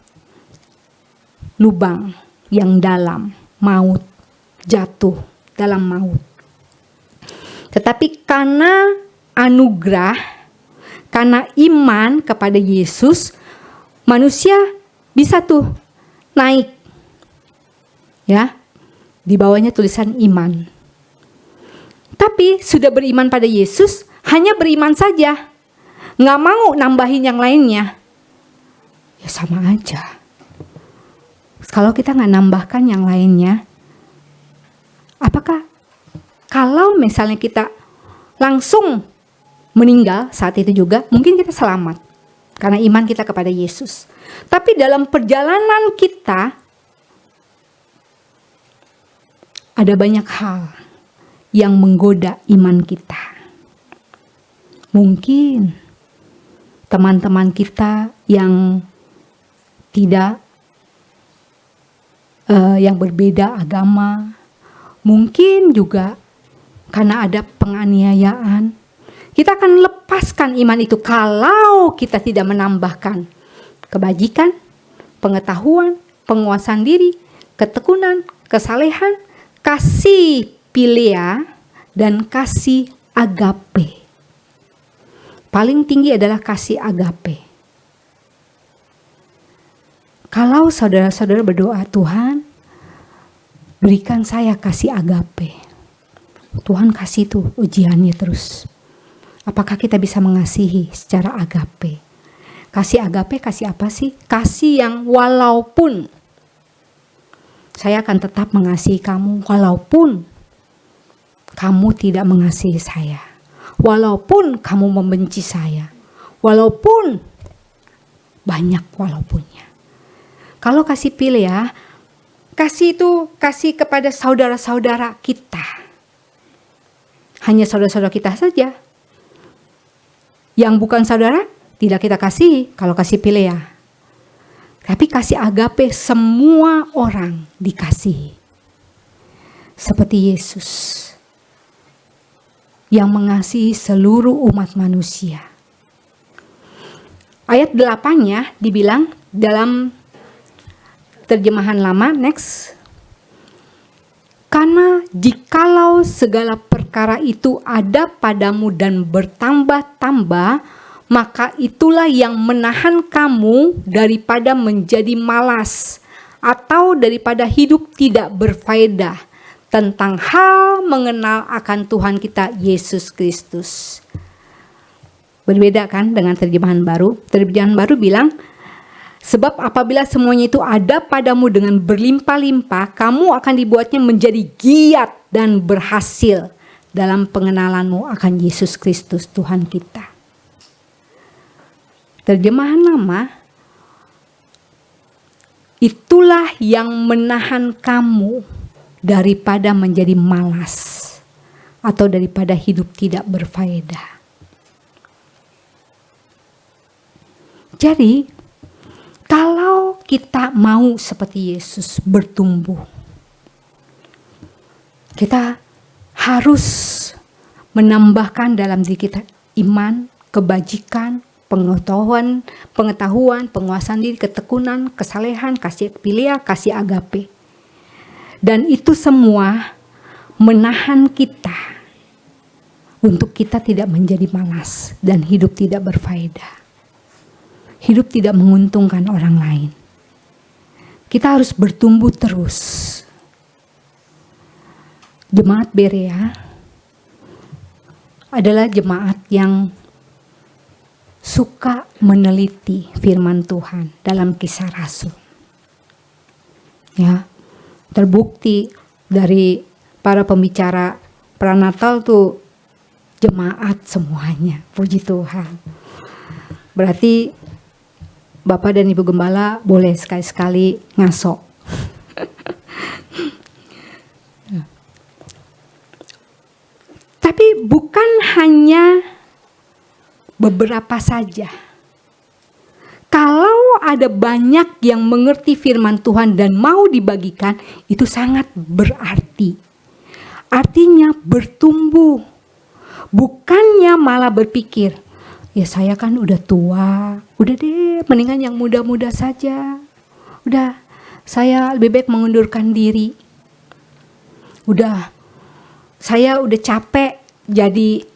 lubang yang dalam, maut, jatuh dalam maut. Tetapi karena anugerah, karena iman kepada Yesus, manusia bisa tuh naik. Ya, di bawahnya tulisan iman. Tapi sudah beriman pada Yesus, hanya beriman saja. Nggak mau nambahin yang lainnya. Ya sama aja. Kalau kita nggak nambahkan yang lainnya, apakah kalau misalnya kita langsung meninggal saat itu juga, mungkin kita selamat. Karena iman kita kepada Yesus. Tapi dalam perjalanan kita, ada banyak hal yang menggoda iman kita. Mungkin teman-teman kita yang tidak, yang berbeda agama, mungkin juga karena ada penganiayaan. Kita akan lepaskan iman itu kalau kita tidak menambahkan kebajikan, pengetahuan, penguasaan diri, ketekunan, kesalehan, kasih philia, dan kasih agape. Paling tinggi adalah kasih agape. Kalau saudara-saudara berdoa, Tuhan berikan saya kasih agape. Tuhan kasih tuh ujiannya terus. Apakah kita bisa mengasihi secara agape? Kasih agape, kasih apa sih? Kasih yang walaupun saya akan tetap mengasihi kamu, walaupun kamu tidak mengasihi saya, walaupun kamu membenci saya, walaupun banyak walaupunnya. Kalau kasih philia, kasih itu kasih kepada saudara-saudara kita. Hanya saudara-saudara kita saja. Yang bukan saudara tidak kita kasih kalau kasih philia. Tapi kasih agape semua orang dikasihi. Seperti Yesus yang mengasihi seluruh umat manusia. Ayat 8-nya dibilang dalam terjemahan lama, next. Karena jikalau segala perkara itu ada padamu dan bertambah-tambah, maka itulah yang menahan kamu daripada menjadi malas atau daripada hidup tidak berfaedah tentang hal mengenal akan Tuhan kita Yesus Kristus. Berbeda kan dengan terjemahan baru. Terjemahan baru bilang, sebab apabila semuanya itu ada padamu dengan berlimpah-limpah, kamu akan dibuatnya menjadi giat dan berhasil dalam pengenalanmu akan Yesus Kristus Tuhan kita. Terjemahan lama, itulah yang menahan kamu daripada menjadi malas atau daripada hidup tidak berfaedah. Jadi, kalau kita mau seperti Yesus bertumbuh, kita harus menambahkan dalam diri kita iman, kebajikan, pengetahuan, penguasaan diri, ketekunan, kesalehan, kasih epilia, kasih agape. Dan itu semua menahan kita untuk kita tidak menjadi malas dan hidup tidak berfaedah. Hidup tidak menguntungkan orang lain. Kita harus bertumbuh terus. Jemaat Berea adalah jemaat yang suka meneliti firman Tuhan dalam Kisah Rasul. Ya, terbukti dari para pembicara pranatal tuh jemaat semuanya, puji Tuhan. Berarti Bapak dan Ibu Gembala boleh sekali-sekali ngaso. Tapi bukan hanya beberapa saja. Kalau ada banyak yang mengerti firman Tuhan dan mau dibagikan, itu sangat berarti. Artinya bertumbuh. Bukannya malah berpikir, ya saya kan udah tua, udah deh mendingan yang muda-muda saja. Udah, saya lebih baik mengundurkan diri. Saya udah capek jadi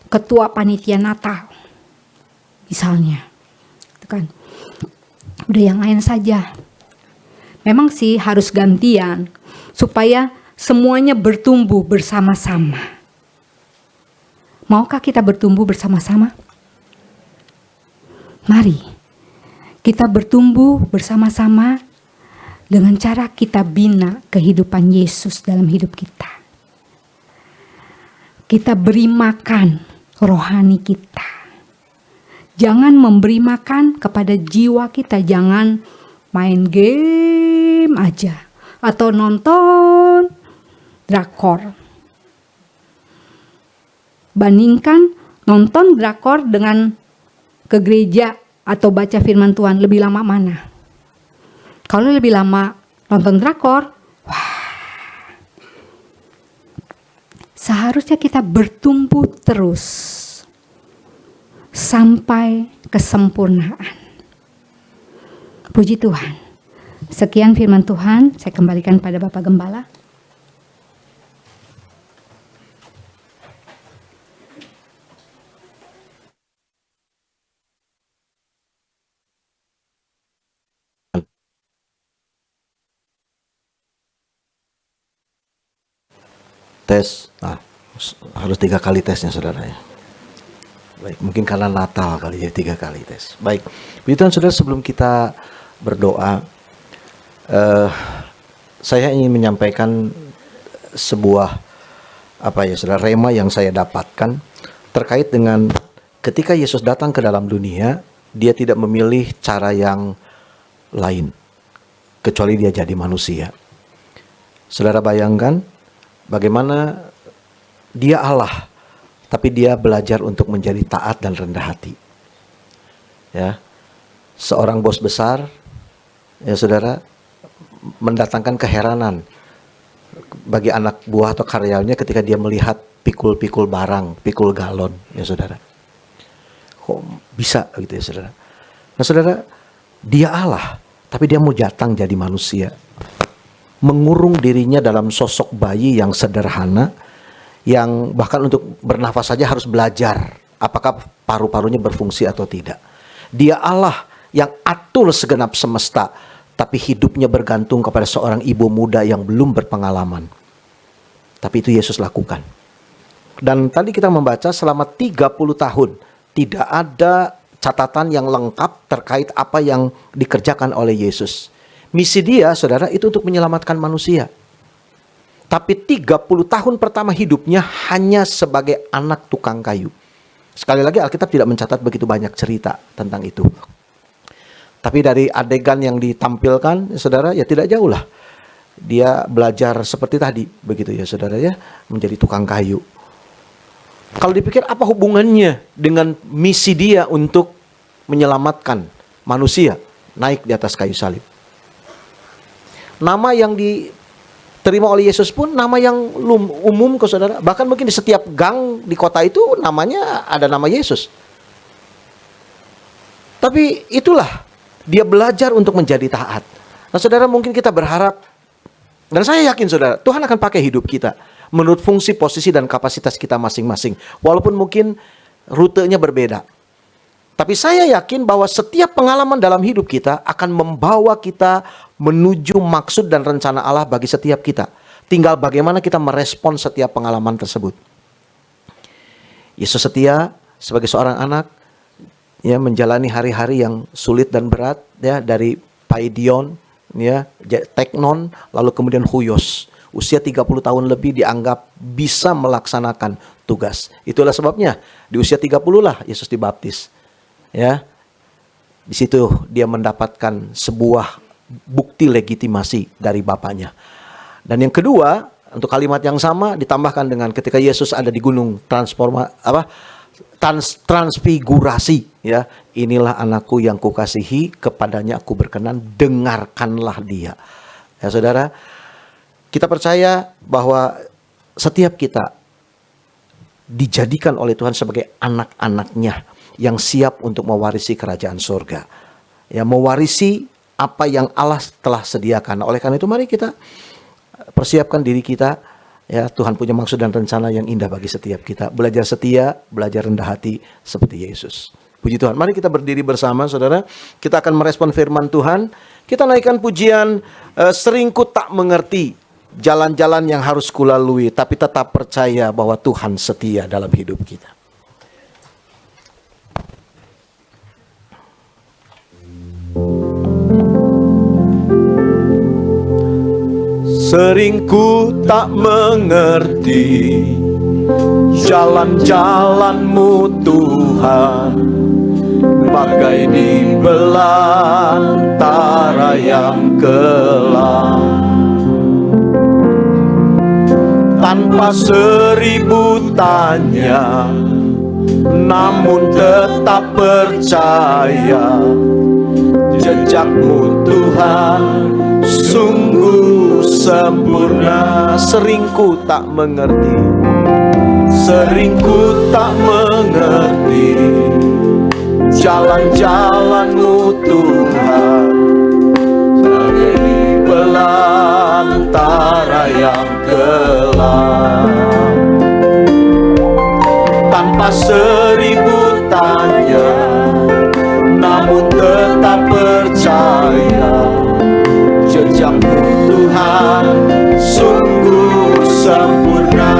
ketua panitia Natal. Misalnya. Itu kan. Udah yang lain saja. Memang sih harus gantian supaya semuanya bertumbuh bersama-sama. Maukah kita bertumbuh bersama-sama? Mari kita bertumbuh bersama-sama dengan cara kita bina kehidupan Yesus dalam hidup kita. Kita beri makan rohani kita. Jangan memberi makan kepada jiwa kita. Jangan main game aja atau nonton drakor. Bandingkan nonton drakor dengan ke gereja atau baca firman Tuhan, lebih lama mana? Kalau lebih lama nonton drakor, seharusnya kita bertumbuh terus sampai kesempurnaan. Puji Tuhan. Sekian firman Tuhan, saya kembalikan pada Bapak Gembala. Tes, harus 3 kali tesnya saudara ya. Baik, mungkin karena Natal kali ya 3 kali tes. Baik, puji Tuhan saudara, sebelum kita berdoa, saya ingin menyampaikan sebuah saudara, rema yang saya dapatkan terkait dengan ketika Yesus datang ke dalam dunia, dia tidak memilih cara yang lain kecuali dia jadi manusia. Saudara bayangkan bagaimana dia Allah, tapi dia belajar untuk menjadi taat dan rendah hati. Ya, seorang bos besar, ya saudara, mendatangkan keheranan bagi anak buah atau karyawannya ketika dia melihat pikul-pikul barang, pikul galon, ya saudara. Kok bisa gitu ya saudara? Nah saudara, dia Allah, tapi dia mau datang jadi manusia. Mengurung dirinya dalam sosok bayi yang sederhana, yang bahkan untuk bernafas saja harus belajar apakah paru-parunya berfungsi atau tidak. Dia Allah yang atur segenap semesta, tapi hidupnya bergantung kepada seorang ibu muda yang belum berpengalaman. Tapi itu Yesus lakukan. Dan tadi kita membaca selama 30 tahun tidak ada catatan yang lengkap terkait apa yang dikerjakan oleh Yesus. Misi dia, saudara, itu untuk menyelamatkan manusia. Tapi 30 tahun pertama hidupnya hanya sebagai anak tukang kayu. Sekali lagi Alkitab tidak mencatat begitu banyak cerita tentang itu. Tapi dari adegan yang ditampilkan, saudara, ya tidak jauh lah. Dia belajar seperti tadi, begitu ya saudara ya, menjadi tukang kayu. Kalau dipikir apa hubungannya dengan misi dia untuk menyelamatkan manusia naik di atas kayu salib? Nama yang diterima oleh Yesus pun nama yang umum ke saudara. Bahkan mungkin di setiap gang di kota itu namanya ada nama Yesus. Tapi itulah, dia belajar untuk menjadi taat. Nah saudara, mungkin kita berharap, dan saya yakin saudara, Tuhan akan pakai hidup kita menurut fungsi, posisi, dan kapasitas kita masing-masing. Walaupun mungkin rutenya berbeda. Tapi saya yakin bahwa setiap pengalaman dalam hidup kita akan membawa kita menuju maksud dan rencana Allah bagi setiap kita. Tinggal bagaimana kita merespon setiap pengalaman tersebut. Yesus setia sebagai seorang anak, ya, menjalani hari-hari yang sulit dan berat, ya, dari paidion, ya, teknon, lalu kemudian huios. Usia 30 tahun lebih dianggap bisa melaksanakan tugas. Itulah sebabnya di usia 30 lah Yesus dibaptis. Ya. Di situ dia mendapatkan sebuah bukti legitimasi dari Bapaknya. Dan yang kedua, untuk kalimat yang sama ditambahkan dengan ketika Yesus ada di gunung transfigurasi, ya. Inilah anakku yang kukasihi, kepadanya aku berkenan, dengarkanlah dia. Ya saudara, kita percaya bahwa setiap kita dijadikan oleh Tuhan sebagai anak-anaknya yang siap untuk mewarisi kerajaan surga. Ya, mewarisi apa yang Allah telah sediakan. Oleh karena itu mari kita persiapkan diri kita. Ya, Tuhan punya maksud dan rencana yang indah bagi setiap kita. Belajar setia, belajar rendah hati seperti Yesus. Puji Tuhan. Mari kita berdiri bersama, saudara. Kita akan merespon firman Tuhan. Kita naikkan pujian, sering ku tak mengerti jalan-jalan yang harus kulalui, tapi tetap percaya bahwa Tuhan setia dalam hidup kita. Sering ku tak mengerti jalan-jalan-Mu Tuhan, bagai di belantara yang kelam. Tanpa 1000 tanya, namun tetap percaya, jejak-Mu Tuhan sungguh sempurna. Sering ku tak mengerti, sering ku tak mengerti jalan-jalan-Mu Tuhan, bagai di belantara yang kelam. Tanpa 1000 tanya, namun tetap percaya, jejak-Mu Tuhan sungguh sempurna.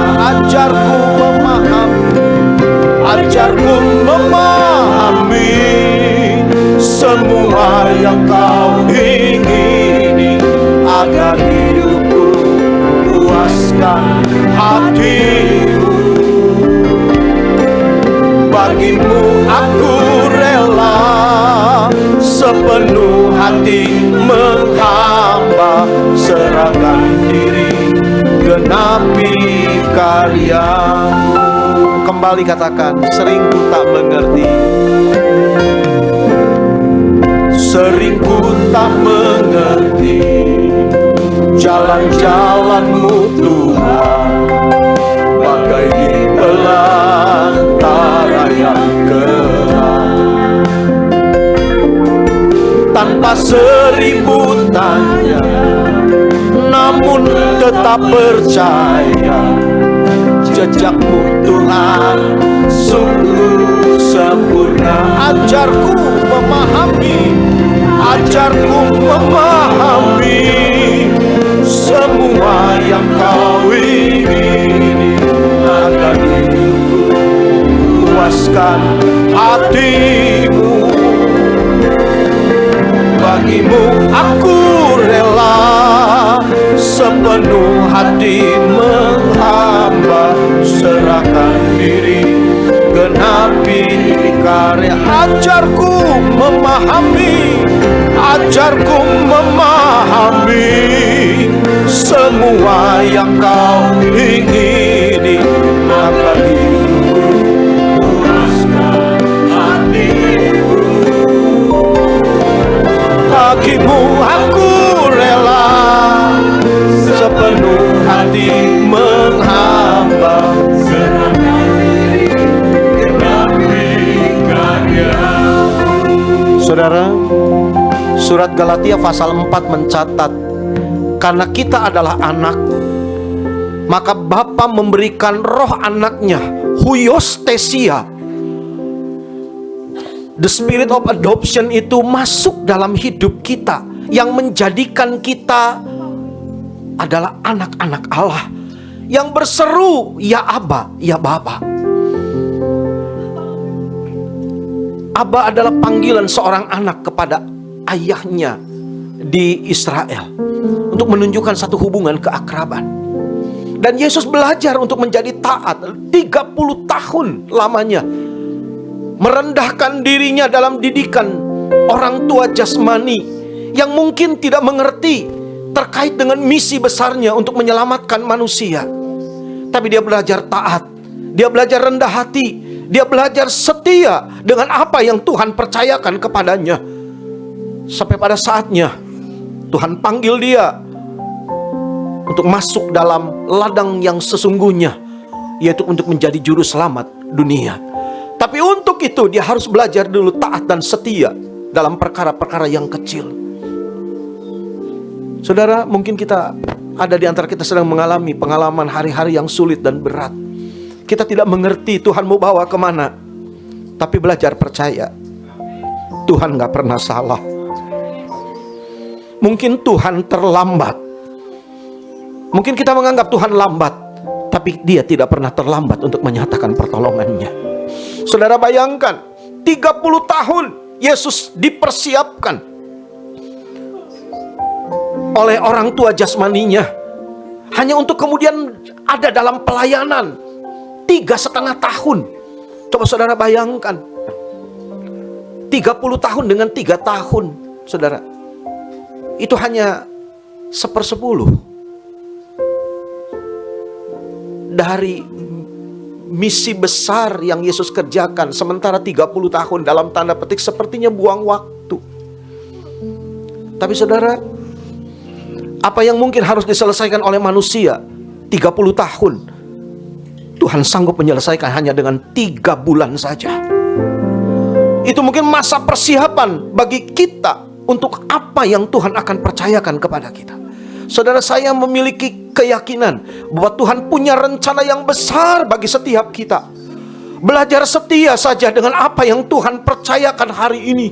ajarku memahami semua yang Kau ingini, agar hidupku puaskan hati-Mu. Bagi-Mu aku rela sepenuh hati menghamba, serahkan diri, genapi karya-Mu. Kembali katakan, sering ku tak mengerti. Sering ku tak mengerti jalan-jalan-Mu Tuhan, bagai di belantara yang kelam. Tanpa 1000 tanya, namun tetap percaya, jejak-Mu Tuhan sungguh sempurna. Ajarku memahami semua yang Kau ingini, agar hidupku luaskan hatimu. Bagimu aku rela sepenuh hati menghamba, serahkan diri, genapi karya. Ajarku memahami semua yang kau ingini. Maka luaskan hatimu. Bagimu aku rela sepenuh hati menghamba, serahkan diri, genapi karya. Saudara, surat Galatia pasal 4 mencatat, karena kita adalah anak, maka Bapa memberikan roh anaknya, huiostesia, the spirit of adoption, itu masuk dalam hidup kita, yang menjadikan kita adalah anak-anak Allah, yang berseru, ya Aba, ya Bapa. Aba adalah panggilan seorang anak kepada ayahnya di Israel untuk menunjukkan satu hubungan keakraban. Dan Yesus belajar untuk menjadi taat 30 tahun lamanya, merendahkan dirinya dalam didikan orang tua jasmani yang mungkin tidak mengerti terkait dengan misi besarnya untuk menyelamatkan manusia. Tapi dia belajar taat, dia belajar rendah hati, dia belajar setia dengan apa yang Tuhan percayakan kepadanya. Sampai pada saatnya Tuhan panggil dia untuk masuk dalam ladang yang sesungguhnya, yaitu untuk menjadi juru selamat dunia. Tapi untuk itu dia harus belajar dulu taat dan setia dalam perkara-perkara yang kecil. Saudara, mungkin kita ada di antara kita sedang mengalami pengalaman hari-hari yang sulit dan berat. Kita tidak mengerti Tuhan mau bawa kemana. Tapi belajar percaya, Tuhan gak pernah salah. Mungkin Tuhan terlambat. Mungkin kita menganggap Tuhan lambat, tapi Dia tidak pernah terlambat untuk menyatakan pertolongannya. Saudara bayangkan, 30 tahun Yesus dipersiapkan oleh orang tua jasmaninya, hanya untuk kemudian ada dalam pelayanan 3,5 tahun. Coba saudara bayangkan, 30 tahun dengan 3 tahun, saudara, itu hanya 1/10 dari misi besar yang Yesus kerjakan. Sementara 30 tahun dalam tanda petik sepertinya buang waktu. Tapi saudara, apa yang mungkin harus diselesaikan oleh manusia 30 tahun, Tuhan sanggup menyelesaikan hanya dengan 3 bulan saja. Itu mungkin masa persiapan bagi kita untuk apa yang Tuhan akan percayakan kepada kita. Saudara, saya memiliki keyakinan bahwa Tuhan punya rencana yang besar bagi setiap kita. Belajar setia saja dengan apa yang Tuhan percayakan hari ini.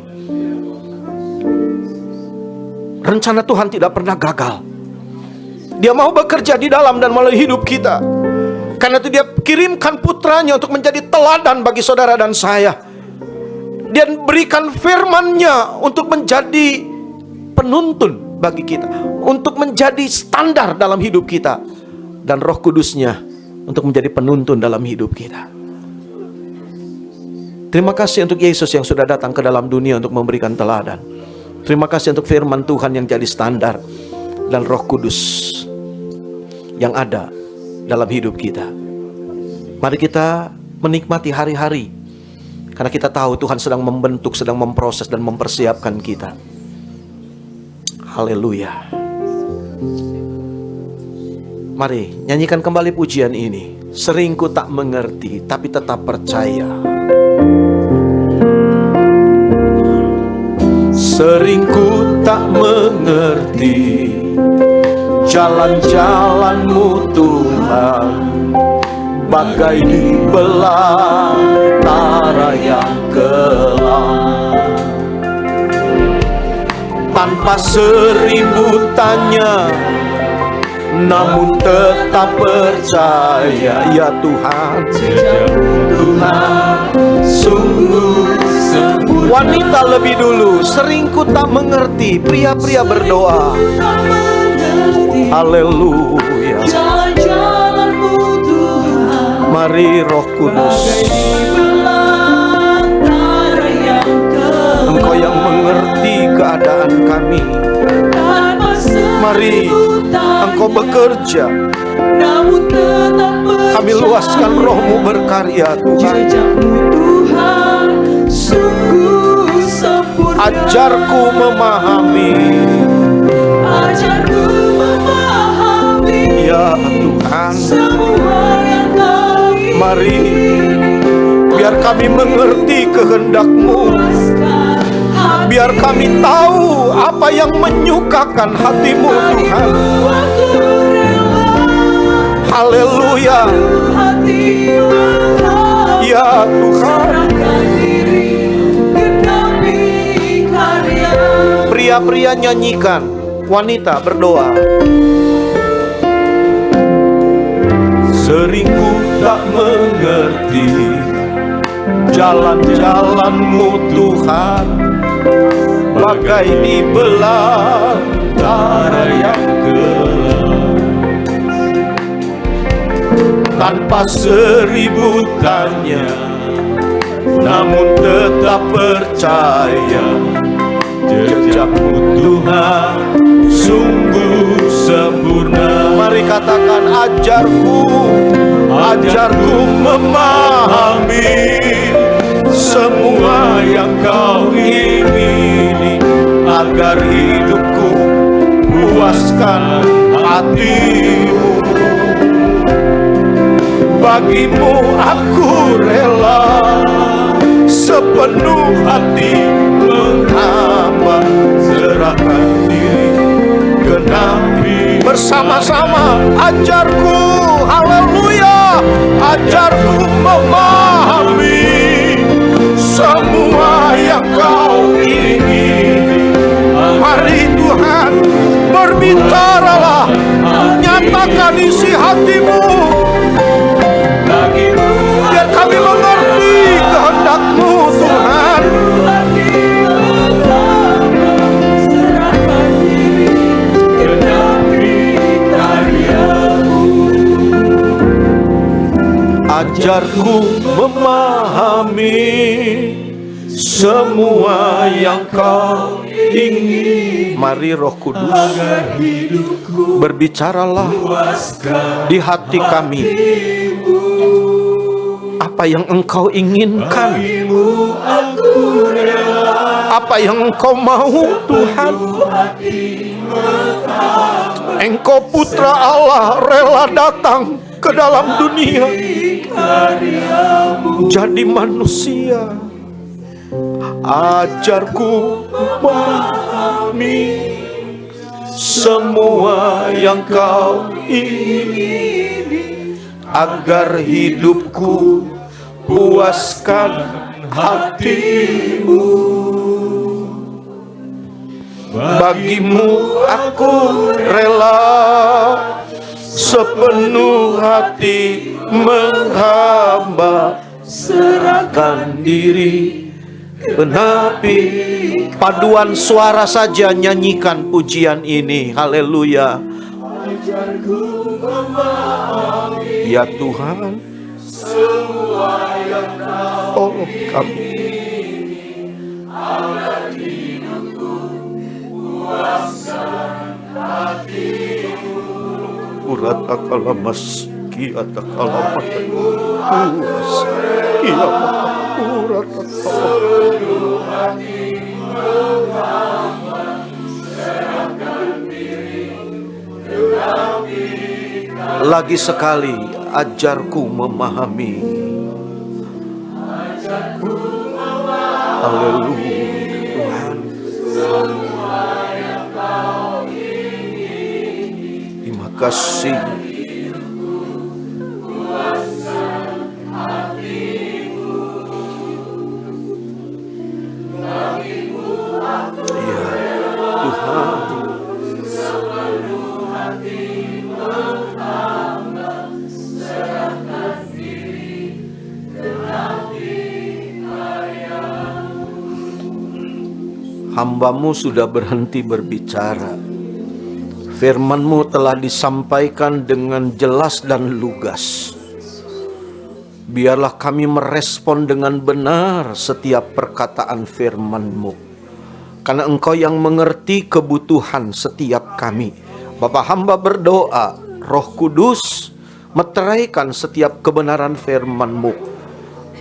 Rencana Tuhan tidak pernah gagal. Dia mau bekerja di dalam dan melalui hidup kita. Karena itu Dia kirimkan putranya untuk menjadi teladan bagi saudara dan saya. Dia berikan firman-Nya untuk menjadi penuntun bagi kita, untuk menjadi standar dalam hidup kita, dan Roh Kudus-Nya untuk menjadi penuntun dalam hidup kita. Terima kasih untuk Yesus yang sudah datang ke dalam dunia untuk memberikan teladan. Terima kasih untuk firman Tuhan yang jadi standar, dan Roh Kudus yang ada dalam hidup kita. Mari kita menikmati hari-hari, karena kita tahu Tuhan sedang membentuk, sedang memproses dan mempersiapkan kita. Haleluya. Mari nyanyikan kembali pujian ini. Sering ku tak mengerti, tapi tetap percaya. Sering ku tak mengerti jalan-jalan-Mu Tuhan, bagai di belantara yang kelam. Tanpa seribu tanya, namun tetap percaya. Ya Tuhan, Tuhan sungguh sempurna. Wanita lebih dulu, seringku tak mengerti, pria-pria berdoa. Haleluya. Mari Roh Kudus, Engkau yang mengerti keadaan kami. Mari Engkau bekerja. Kami luaskan Roh-Mu berkarya Tuhan. Ajarku memahami. Ya Tuhan, mari biar kami mengerti kehendak-Mu. Biar kami tahu apa yang menyukakan hati-Mu Tuhan. Haleluya. Ya Tuhan. Pria-pria nyanyikan, wanita berdoa. Seringku tak mengerti jalan-jalan-Mu Tuhan, bagai di belantara yang gelap. Tanpa seribu tanya, namun tetap percaya. Jejak-Mu Tuhan sungguh sempurna. Mari katakan, ajarku memahami semua yang Kau ingini, agar hidupku puaskan hati-Mu. Bagimu aku rela sepenuh hati menghamba, serahkan diri genapi. Bersama-sama, ajarku, haleluya, ajarku memahami semua yang Kau ingini. Mari Tuhan, berbicaralah, nyatakan isi hati-Mu, biar kami mengerti kehendak-Mu Tuhan. Ajarku memahami semua yang Kau ingin. Mari Roh Kudus, berbicaralah di hati kami. Apa yang Engkau inginkan, apa yang Engkau mau Tuhan. Engkau Putra Allah rela datang ke dalam dunia, jadi manusia. Ajarku memahami semua yang Kau ingini, agar hidupku puaskan hati-Mu. Bagimu aku rela sepenuh hati menghamba, serahkan diri genapi. Paduan suara saja nyanyikan pujian ini. Haleluya. Ya Tuhan, oh kami urat akalamas kiat akalamat urat lagi sekali, ajarku memahami. Haleluya Tuhan. Terima kasih. Ya Tuhan, hamba-Mu sudah berhenti berbicara. Firman-Mu telah disampaikan dengan jelas dan lugas. Biarlah kami merespon dengan benar setiap perkataan firman-Mu, karena Engkau yang mengerti kebutuhan setiap kami. Bapa, hamba berdoa, Roh Kudus meteraikan setiap kebenaran firman-Mu.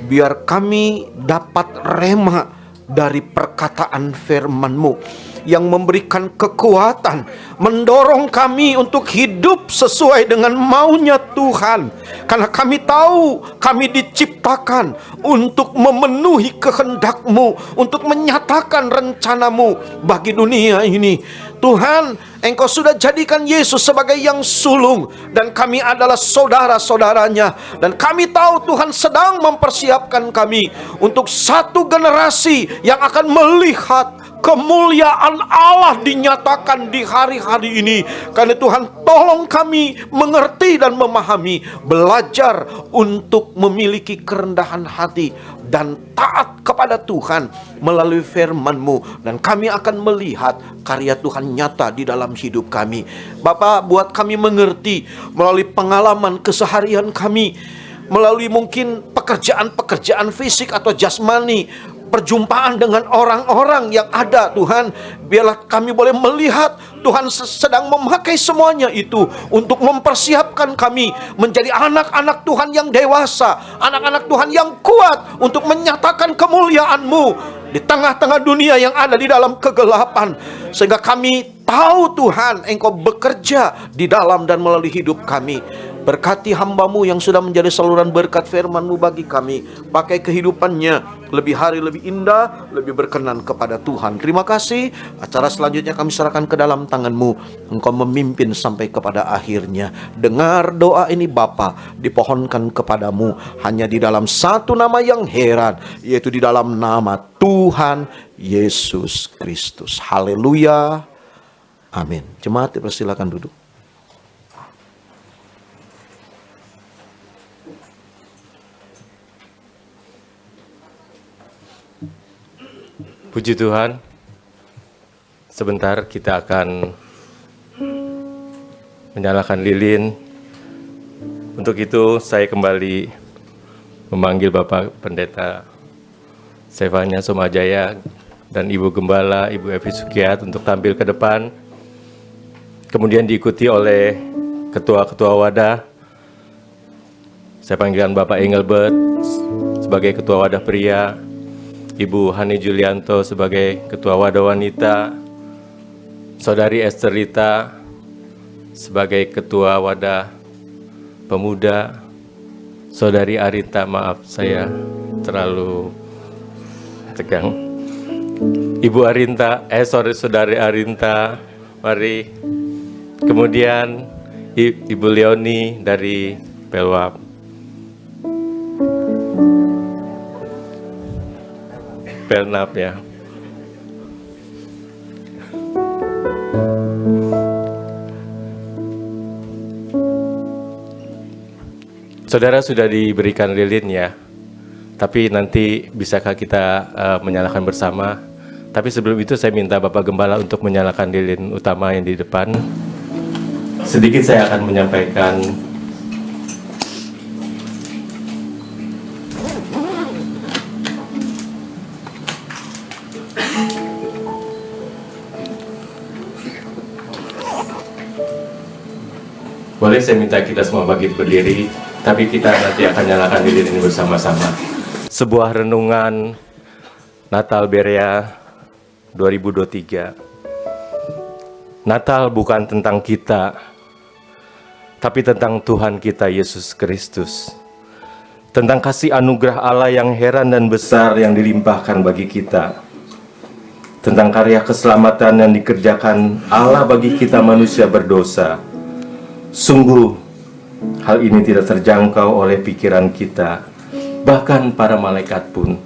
Biar kami dapat rema dari perkataan firman-Mu yang memberikan kekuatan, mendorong kami untuk hidup sesuai dengan maunya Tuhan. Karena kami tahu kami diciptakan untuk memenuhi kehendak-Mu, untuk menyatakan rencana-Mu bagi dunia ini. Tuhan, Engkau sudah jadikan Yesus sebagai yang sulung, dan kami adalah saudara-saudaranya. Dan kami tahu Tuhan sedang mempersiapkan kami untuk satu generasi yang akan melihat kemuliaan Allah dinyatakan di hari-hari ini. Karena Tuhan, tolong kami mengerti dan memahami, belajar untuk memiliki kerendahan hati dan taat kepada Tuhan melalui firman-Mu, dan kami akan melihat karya Tuhan nyata di dalam hidup kami. Bapa, buat kami mengerti melalui pengalaman keseharian kami, melalui mungkin pekerjaan-pekerjaan fisik atau jasmani, perjumpaan dengan orang-orang yang ada. Tuhan, biarlah kami boleh melihat Tuhan sedang memakai semuanya itu untuk mempersiapkan kami menjadi anak-anak Tuhan yang dewasa, anak-anak Tuhan yang kuat untuk menyatakan kemuliaan-Mu di tengah-tengah dunia yang ada di dalam kegelapan. Sehingga kami tahu Tuhan, Engkau bekerja di dalam dan melalui hidup kami. Berkati hamba-Mu yang sudah menjadi saluran berkat firman-Mu bagi kami. Pakai kehidupannya lebih hari lebih indah, lebih berkenan kepada Tuhan. Terima kasih. Acara selanjutnya kami serahkan ke dalam tangan-Mu. Engkau memimpin sampai kepada akhirnya. Dengar doa ini Bapa, dipohonkan kepadamu hanya di dalam satu nama yang heran, yaitu di dalam nama Tuhan Yesus Kristus. Haleluya. Amin. Jemaat dipersilakan duduk. Puji Tuhan, sebentar kita akan menyalakan lilin. Untuk itu saya kembali memanggil Bapak Pendeta Stefania Somajaya dan Ibu Gembala, Ibu Evi Sukiat untuk tampil ke depan. Kemudian diikuti oleh ketua-ketua wadah. Saya panggilkan Bapak Engelbert sebagai ketua wadah pria, Ibu Hani Julianto sebagai Ketua Wadah Wanita, Saudari Esther Rita sebagai Ketua Wadah Pemuda, Saudari Arinta, maaf saya terlalu tegang, Ibu Arinta, Saudari Arinta, mari. Kemudian Ibu Leoni dari Pelwap. Pelnap ya. Saudara sudah diberikan lilin ya. Tapi nanti bisakah kita menyalakan bersama? Tapi sebelum itu saya minta Bapak Gembala untuk menyalakan lilin utama yang di depan. Sedikit saya akan menyampaikan boleh saya minta kita semua bangkit berdiri, tapi kita nanti akan nyalakan lilin ini bersama-sama. Sebuah renungan Natal Berea 2023. Natal bukan tentang kita, tapi tentang Tuhan kita Yesus Kristus. Tentang kasih anugerah Allah yang heran dan besar yang dilimpahkan bagi kita. Tentang karya keselamatan yang dikerjakan Allah bagi kita manusia berdosa. Sungguh, hal ini tidak terjangkau oleh pikiran kita, bahkan para malaikat pun.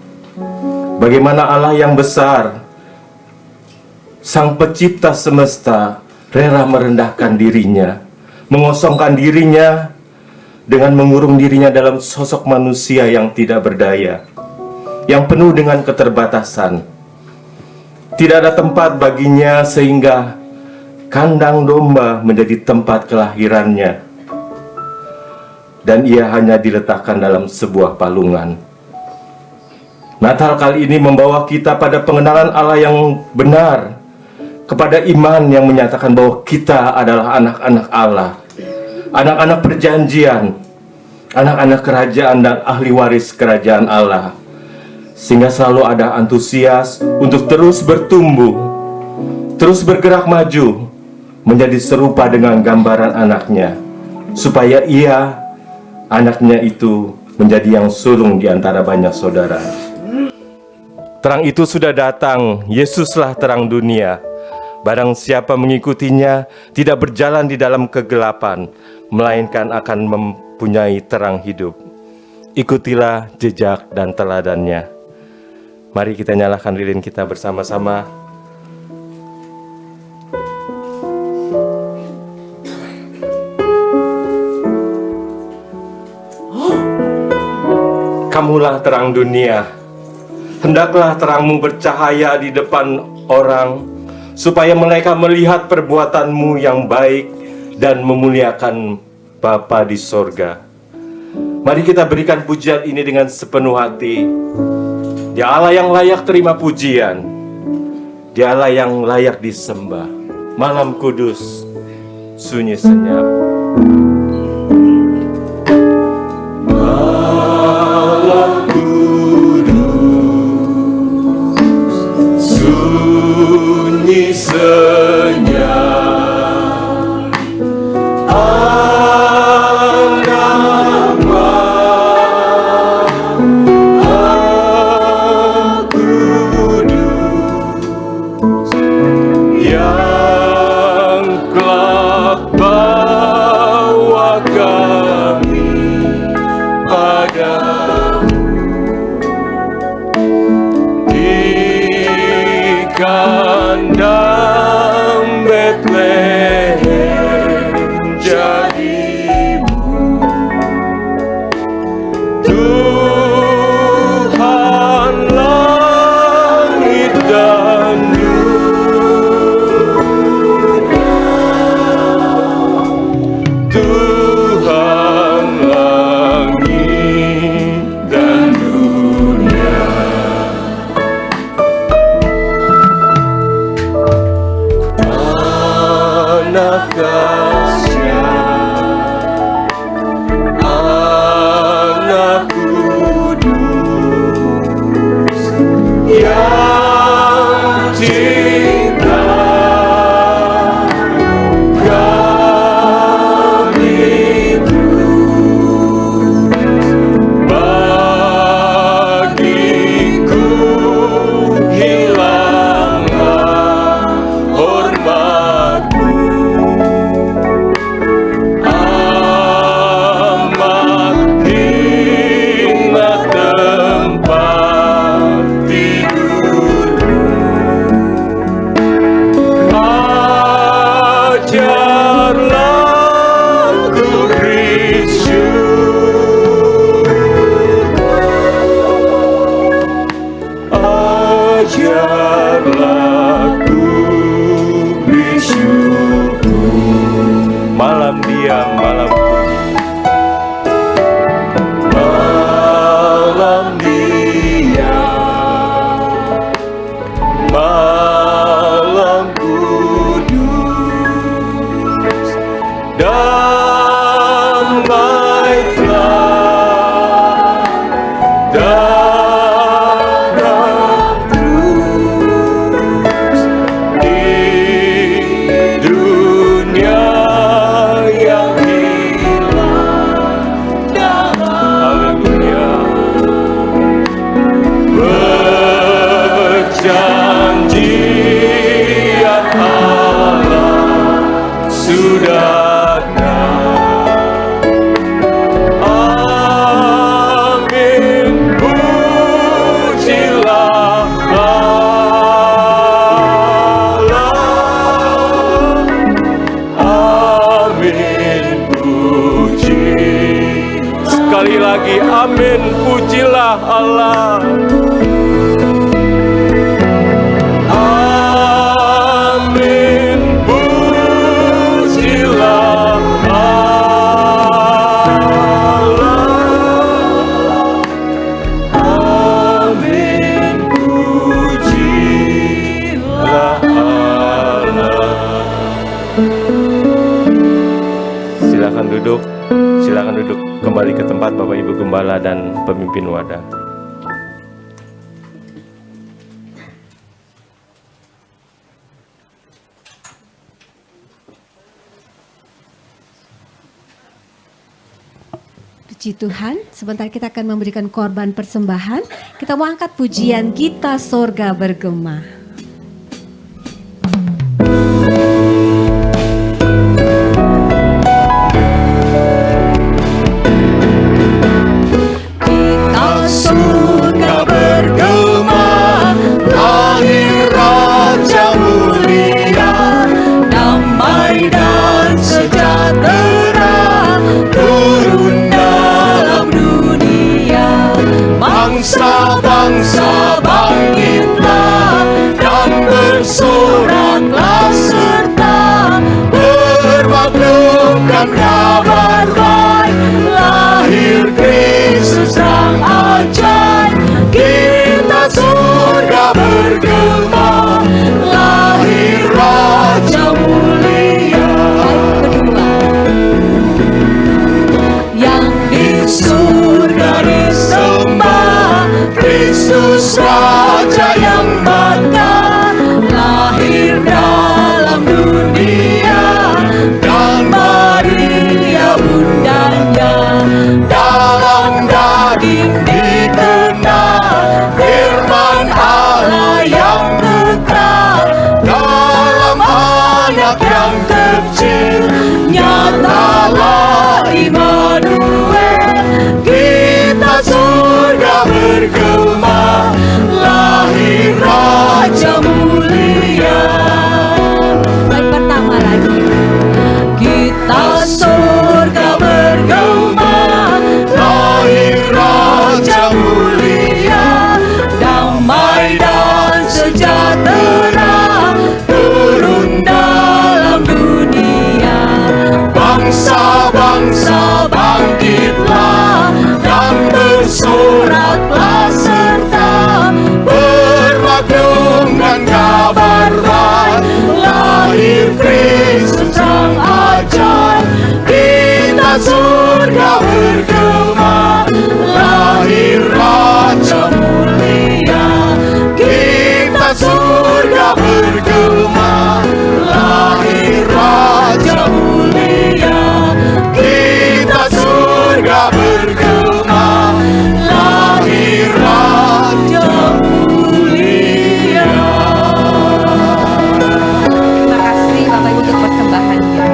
Bagaimana Allah yang besar, Sang Pencipta semesta, rela merendahkan dirinya, mengosongkan dirinya dengan mengurung dirinya dalam sosok manusia yang tidak berdaya, yang penuh dengan keterbatasan. Tidak ada tempat baginya sehingga kandang domba menjadi tempat kelahirannya. Dan ia hanya diletakkan dalam sebuah palungan. Natal kali ini membawa kita pada pengenalan Allah yang benar, kepada iman yang menyatakan bahwa kita adalah anak-anak Allah, anak-anak perjanjian, anak-anak kerajaan dan ahli waris kerajaan Allah. Sehingga selalu ada antusias untuk terus bertumbuh, terus bergerak maju, menjadi serupa dengan gambaran anaknya, supaya anaknya itu menjadi yang sulung di antara banyak saudara. Terang itu sudah datang, Yesuslah terang dunia. Barang siapa mengikutinya tidak berjalan di dalam kegelapan, melainkan akan mempunyai terang hidup. Ikutilah jejak dan teladannya. Mari kita nyalakan lilin kita bersama-sama. Kamulah terang dunia. Hendaklah terangmu bercahaya di depan orang, supaya mereka melihat perbuatanmu yang baik dan memuliakan Bapa di sorga. Mari kita berikan pujian ini dengan sepenuh hati. Dia Allah yang layak terima pujian, Dia Allah yang layak disembah. Malam kudus, sunyi senyap. Malam kudus, sunyi senyap. Kandang Betlehem jadimu, Tuhan langit dan dunia, Tuhan langit dan dunia. Anak kasih, anak kudus yang cinta, kami terus bagiku hilanglah hormatmu. Malam dia, malam dia, malam kudus, damailah, darah terus gembala dan pemimpin wadah. Puji Tuhan, sebentar kita akan memberikan korban persembahan. Kita mau angkat pujian Kita Sorga Bergema. Kita surga bergema, lahir Raja mulia, damai dan sejahtera turun dalam dunia. Bangsa-bangsa bangkitlah dan bersoraklah serta bermaklumkan kabar baik, lahir Kristus Sang ajaib. Kita surga bergema, lahir Raja mulia. Yang di surga disembah, Kristus Raja yang bakar, lahir dalam dunia, dan Maria bundanya. Dalam daging dikenal firman Allah yang kekal, dalam anak yang kecil nyatalah Immanuel. Kita surga bergema, lahir Raja mulia. Baik, pertama lagi. Kita surga bergema, lahir Raja mulia, damai dan sejahtera turun dalam dunia. Bangsa-bangsa bangkitlah dan bersoraklah serta bermaklumkan kabar baik, lahir Kristus Sang ajaib. Kita surga bergema, lahir Raja mulia. Kita surga bergema, lahir Raja mulia. Kita surga bergema, lahir Raja mulia. Terima kasih Bapak Ibu untuk persembahannya.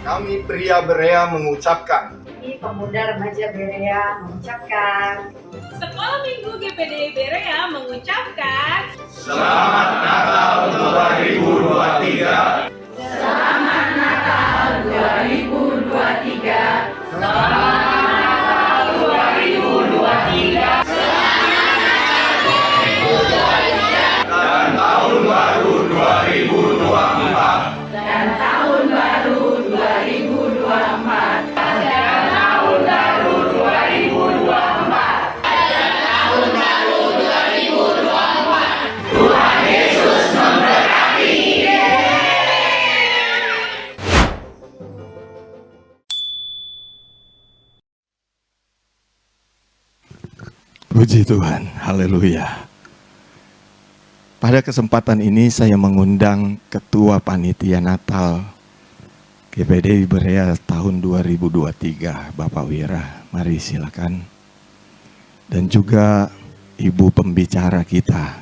Kami pria Berea mengucapkan Kami pemuda remaja Berea mengucapkan Sekolah Minggu GPD Berea mengucapkan Selamat Natal 2023. Selamat Natal 2023. Dan tahun baru 2024. Dan tahun baru 2024. Dan tahun baru 2024. Dan tahun baru 2024. Tuhan Yesus memberkati. Puji Tuhan, haleluya. Pada kesempatan ini saya mengundang Ketua Panitia Natal GPD Berea tahun 2023, Bapak Wira. Mari silakan. Dan juga Ibu pembicara kita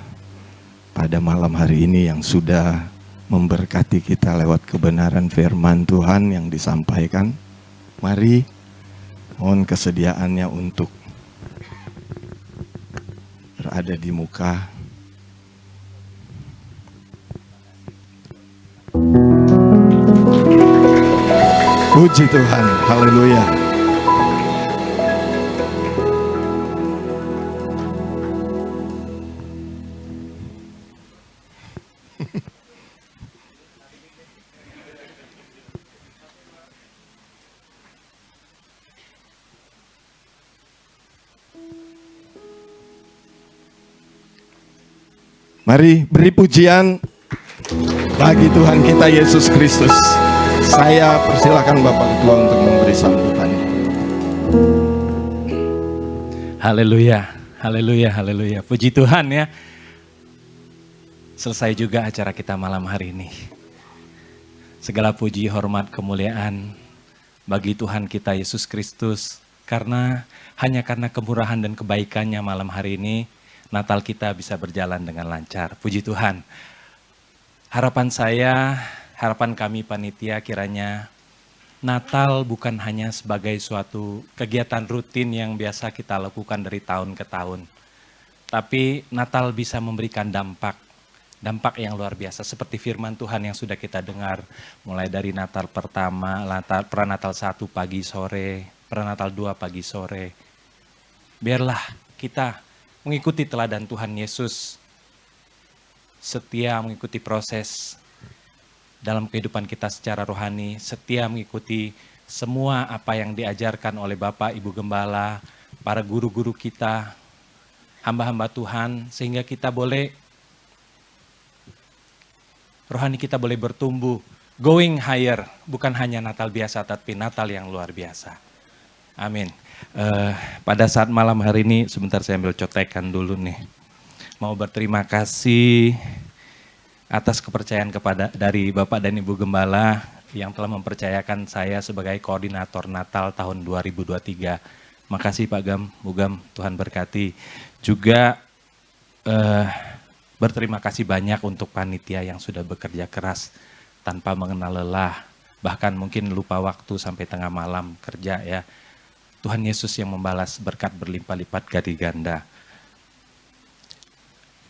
pada malam hari ini yang sudah memberkati kita lewat kebenaran firman Tuhan yang disampaikan. Mari mohon kesediaannya untuk berada di muka. Puji Tuhan, haleluya. Mari beri pujian bagi Tuhan kita Yesus Kristus. Saya persilakan Bapak Ketua untuk memberi sambutan. Haleluya, haleluya, haleluya. Puji Tuhan ya. Selesai juga acara kita malam hari ini. Segala puji, hormat, kemuliaan bagi Tuhan kita Yesus Kristus. Hanya karena kemurahan dan kebaikannya malam hari ini, Natal kita bisa berjalan dengan lancar. Puji Tuhan. Harapan saya, harapan kami panitia kiranya Natal bukan hanya sebagai suatu kegiatan rutin yang biasa kita lakukan dari tahun ke tahun. Tapi Natal bisa memberikan dampak yang luar biasa. Seperti firman Tuhan yang sudah kita dengar. Mulai dari Natal pertama, Pranatal 1 pagi sore, Pranatal 2 pagi sore. Biarlah kita mengikuti teladan Tuhan Yesus. Setia mengikuti proses dalam kehidupan kita secara rohani, setia mengikuti semua apa yang diajarkan oleh Bapak, Ibu Gembala, para guru-guru kita, hamba-hamba Tuhan, sehingga kita boleh, rohani kita boleh bertumbuh, going higher, bukan hanya Natal biasa, tapi Natal yang luar biasa. Amin. Pada saat malam hari ini, sebentar saya ambil cotekan dulu nih. Mau berterima kasih atas kepercayaan dari Bapak dan Ibu Gembala yang telah mempercayakan saya sebagai koordinator Natal tahun 2023. Makasih Pak Gam, Bu Gam, Tuhan berkati. Juga berterima kasih banyak untuk panitia yang sudah bekerja keras tanpa mengenal lelah. Bahkan mungkin lupa waktu sampai tengah malam kerja ya. Tuhan Yesus yang membalas berkat berlimpah-lipat gadi ganda.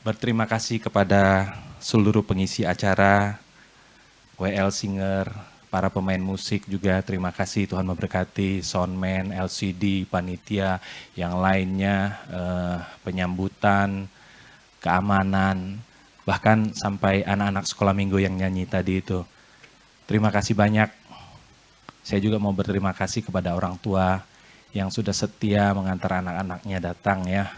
Berterima kasih kepada seluruh pengisi acara, WL Singer, para pemain musik juga terima kasih, Tuhan memberkati, soundman, LCD, panitia, yang lainnya, penyambutan, keamanan, bahkan sampai anak-anak sekolah minggu yang nyanyi tadi itu. Terima kasih banyak. Saya juga mau berterima kasih kepada orang tua yang sudah setia mengantar anak-anaknya datang ya.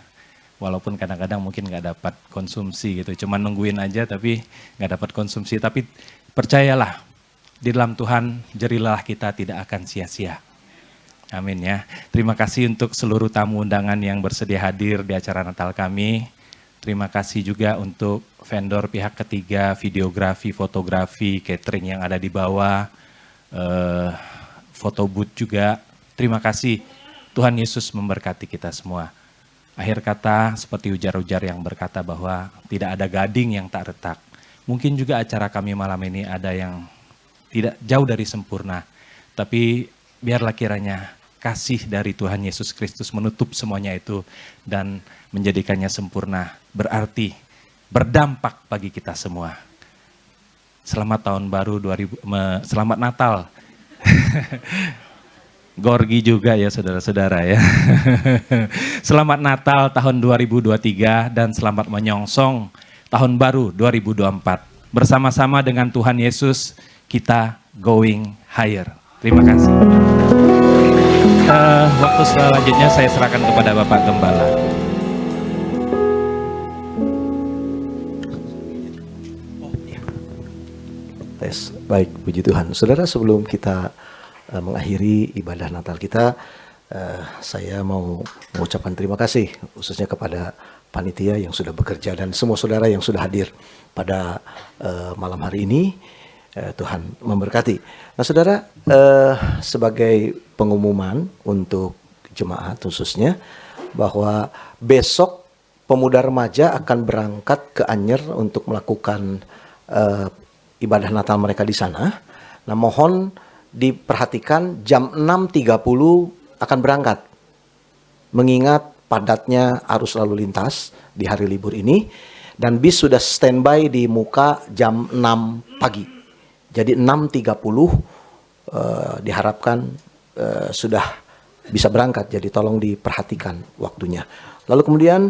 Walaupun kadang-kadang mungkin nggak dapat konsumsi gitu, cuman nungguin aja tapi nggak dapat konsumsi. Tapi percayalah, di dalam Tuhan jerilah kita tidak akan sia-sia. Amin ya. Terima kasih untuk seluruh tamu undangan yang bersedia hadir di acara Natal kami. Terima kasih juga untuk vendor pihak ketiga, videografi, fotografi, catering yang ada di bawah, foto booth juga. Terima kasih, Tuhan Yesus memberkati kita semua. Akhir kata seperti ujar-ujar yang berkata bahwa tidak ada gading yang tak retak. Mungkin juga acara kami malam ini ada yang tidak jauh dari sempurna. Tapi biarlah kiranya kasih dari Tuhan Yesus Kristus menutup semuanya itu dan menjadikannya sempurna. Berarti berdampak bagi kita semua. Selamat tahun baru selamat Natal. Gorgi juga ya saudara-saudara ya. Selamat Natal tahun 2023 dan selamat menyongsong tahun baru 2024. Bersama-sama dengan Tuhan Yesus kita going higher. Terima kasih. Waktu selanjutnya saya serahkan kepada Bapak Gembala. Tes, baik, puji Tuhan. Saudara, sebelum kita mengakhiri ibadah Natal kita, saya mau mengucapkan terima kasih khususnya kepada panitia yang sudah bekerja dan semua saudara yang sudah hadir pada malam hari ini. Tuhan memberkati. Nah saudara, sebagai pengumuman untuk jemaat khususnya bahwa besok pemuda remaja akan berangkat ke Anyer untuk melakukan ibadah Natal mereka di sana. Nah mohon diperhatikan jam 6.30 akan berangkat. Mengingat padatnya arus lalu lintas di hari libur ini. Dan bis sudah standby di muka jam 6 pagi. Jadi 6.30 diharapkan sudah bisa berangkat. Jadi tolong diperhatikan waktunya. Lalu kemudian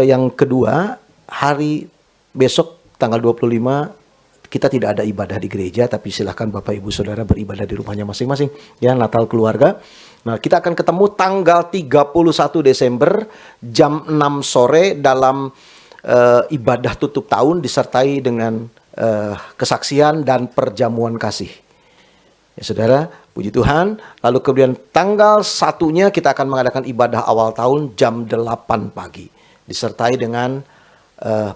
yang kedua, hari besok tanggal 25 kita tidak ada ibadah di gereja, tapi silahkan Bapak Ibu Saudara beribadah di rumahnya masing-masing. Ya, Natal keluarga. Nah, kita akan ketemu tanggal 31 Desember jam 6 sore dalam ibadah tutup tahun disertai dengan kesaksian dan perjamuan kasih. Ya saudara, puji Tuhan. Lalu kemudian tanggal 1-nya kita akan mengadakan ibadah awal tahun jam 8 pagi. Disertai dengan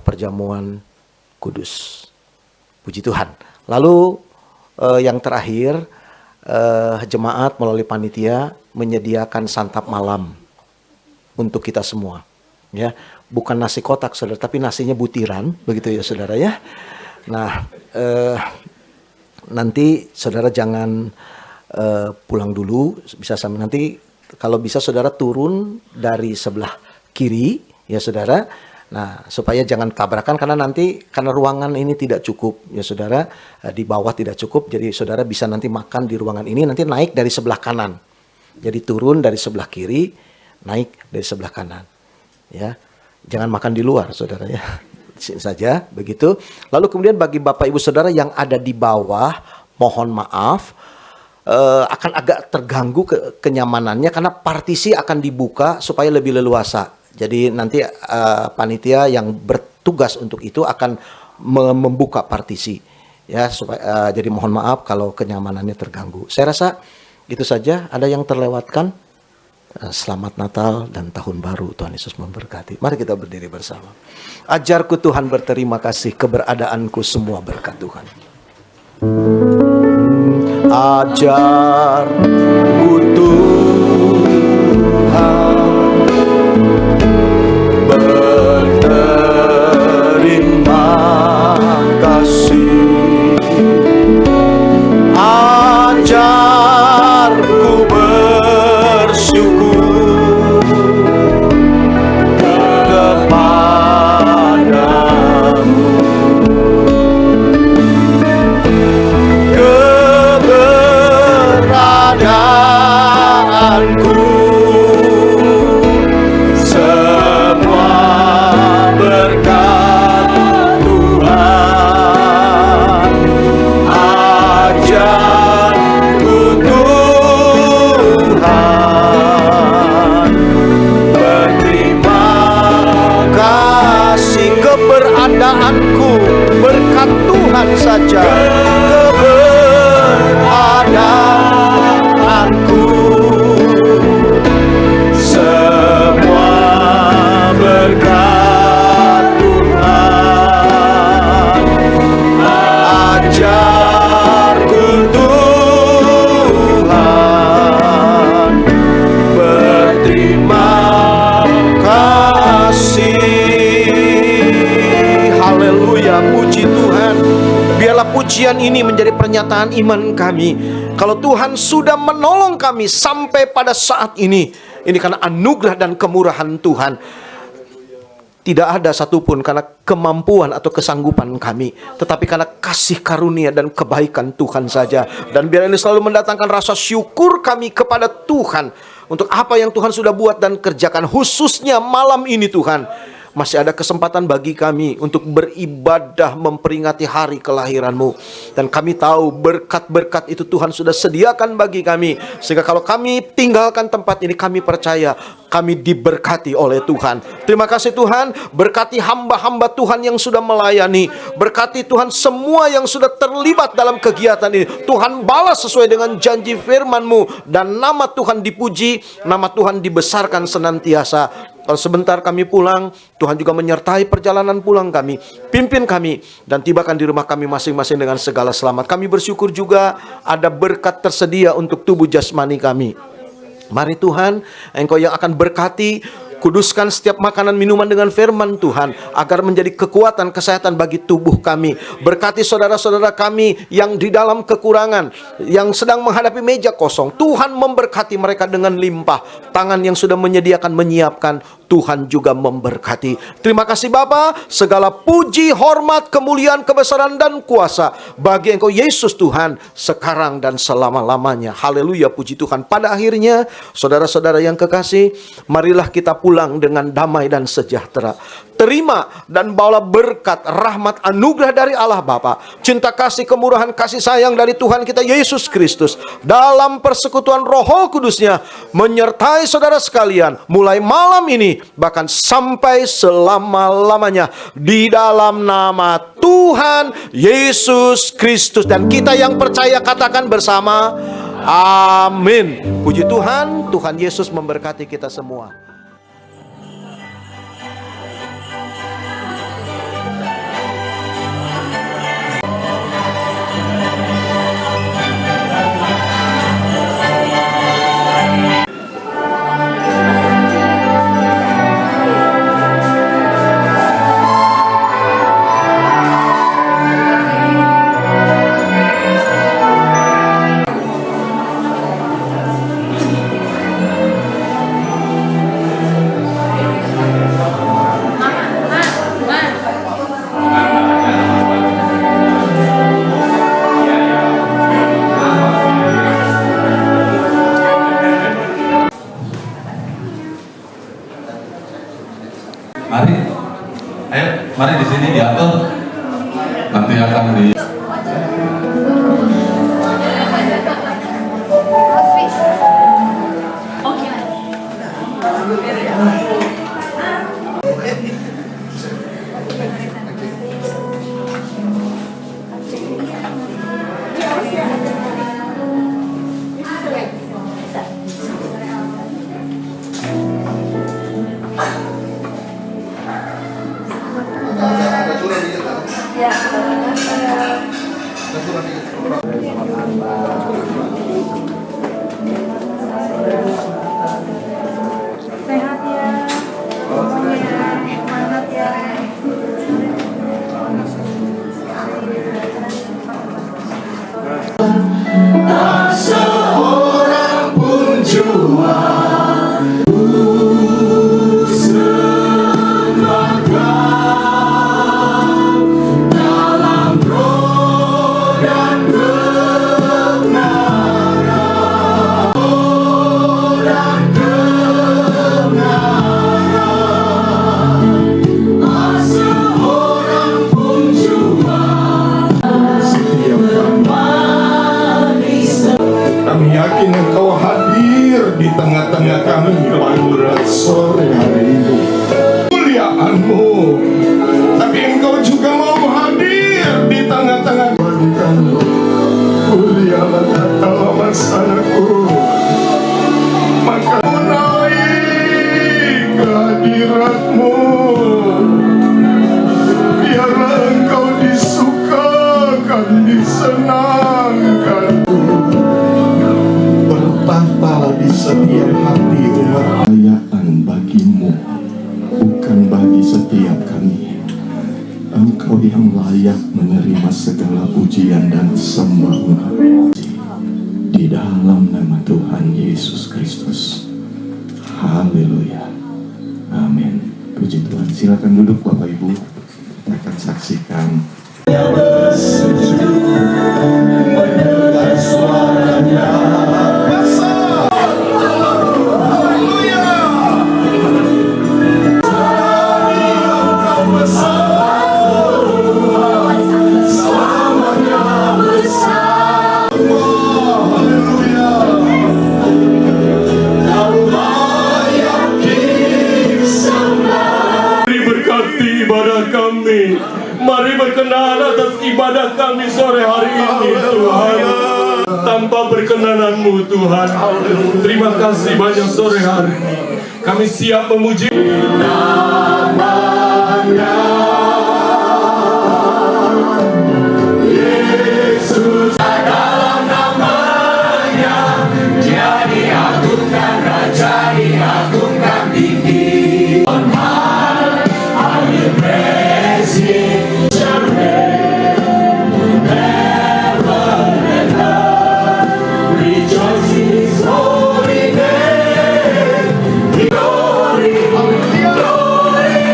perjamuan kudus. Puji Tuhan. Lalu yang terakhir, jemaat melalui panitia menyediakan santap malam untuk kita semua. Ya, bukan nasi kotak saudara, tapi nasinya butiran, begitu ya saudara ya. Nah, nanti saudara jangan pulang dulu, bisa sampai nanti kalau bisa saudara turun dari sebelah kiri ya saudara. Nah, supaya jangan tabrakan karena ruangan ini tidak cukup ya saudara, di bawah tidak cukup, jadi saudara bisa nanti makan di ruangan ini, nanti naik dari sebelah kanan. Jadi turun dari sebelah kiri, naik dari sebelah kanan. Ya. Jangan makan di luar saudara ya. Saja begitu. Lalu kemudian bagi Bapak Ibu Saudara yang ada di bawah, mohon maaf akan agak terganggu kenyamanannya karena partisi akan dibuka supaya lebih leluasa. Jadi nanti panitia yang bertugas untuk itu akan membuka partisi ya supaya jadi mohon maaf kalau kenyamanannya terganggu. Saya rasa itu saja. Ada yang terlewatkan? Selamat Natal dan Tahun Baru. Tuhan Yesus memberkati. Mari kita berdiri bersama. Ajarku Tuhan berterima kasih, keberadaanku semua berkat Tuhan. Ajarku Tuhan berterima kasih. Ajarku bersyukur berkat Tuhan saja, keberadaanku semua berkat Tuhan. Ajarku Tuhan berterima kasih. Haleluya, puji Tuhan. Biarlah pujian ini menjadi pernyataan iman kami. Kalau Tuhan sudah menolong kami sampai pada saat ini karena anugerah dan kemurahan Tuhan. Tidak ada satupun karena kemampuan atau kesanggupan kami, tetapi karena kasih karunia dan kebaikan Tuhan saja. Dan biar ini selalu mendatangkan rasa syukur kami kepada Tuhan untuk apa yang Tuhan sudah buat dan kerjakan. Khususnya malam ini Tuhan, masih ada kesempatan bagi kami untuk beribadah memperingati hari kelahiran-Mu. Dan kami tahu berkat-berkat itu Tuhan sudah sediakan bagi kami. Sehingga kalau kami tinggalkan tempat ini, kami percaya kami diberkati oleh Tuhan. Terima kasih Tuhan, berkati hamba-hamba Tuhan yang sudah melayani. Berkati Tuhan semua yang sudah terlibat dalam kegiatan ini. Tuhan balas sesuai dengan janji firman-Mu. Dan nama Tuhan dipuji, nama Tuhan dibesarkan senantiasa. Kalau sebentar kami pulang, Tuhan juga menyertai perjalanan pulang kami. Pimpin kami dan tibakan di rumah kami masing-masing dengan segala selamat. Kami bersyukur juga ada berkat tersedia untuk tubuh jasmani kami. Mari Tuhan, Engkau yang akan berkati, kuduskan setiap makanan minuman dengan firman Tuhan, agar menjadi kekuatan kesehatan bagi tubuh kami. Berkati saudara-saudara kami yang di dalam kekurangan, yang sedang menghadapi meja kosong. Tuhan memberkati mereka dengan limpah. Tangan yang sudah menyediakan, menyiapkan, Tuhan juga memberkati. Terima kasih Bapa, segala puji, hormat, kemuliaan, kebesaran dan kuasa bagi Engkau Yesus Tuhan, sekarang dan selama-lamanya. Haleluya, puji Tuhan. Pada akhirnya, saudara-saudara yang kekasih, marilah kita pulang pulang dengan damai dan sejahtera. Terima dan bawalah berkat, rahmat, anugerah dari Allah Bapa, cinta kasih, kemurahan, kasih sayang dari Tuhan kita Yesus Kristus, dalam persekutuan Roh Kudusnya, menyertai saudara sekalian, mulai malam ini, bahkan sampai selama-lamanya, di dalam nama Tuhan Yesus Kristus. Dan kita yang percaya katakan bersama, amin. Puji Tuhan, Tuhan Yesus memberkati kita semua. Mari di sini diatur, nanti akan di. Sehat ya. Semangat ya. Tak seorang pun jua dalam roh dan kebenaran, tak seorang pun jua. Kami yakin Engkau hadir di tengah-tengah kami pada sore hari ini. Muliaan-Mu, tapi Engkau juga mau hadir di tengah-tengah kami. Mulialah katalah masalahku, maka naik kehadirat-Mu. Biarlah Engkau disukakan, disenangkan. Bertahtalah di setiap hati umat. Kemuliaan bagi-Mu, bukan bagi setiap kami. Engkau yang layak menerima segala pujian dan sembah di dalam nama Tuhan Yesus Kristus. Haleluya. Amin. Puji Tuhan. Silakan duduk Bapak Ibu. Kita akan saksikan mendengar suaranya. Mari berkenan atas ibadah kami sore hari ini, Tuhan. Tanpa perkenan-Mu, Tuhan. Terima kasih banyak sore hari ini. Kami siap memuji namanya. Yesus, dalam namanya Dia diagungkan, Raja diagungkan tinggi. Glory, glory, glory,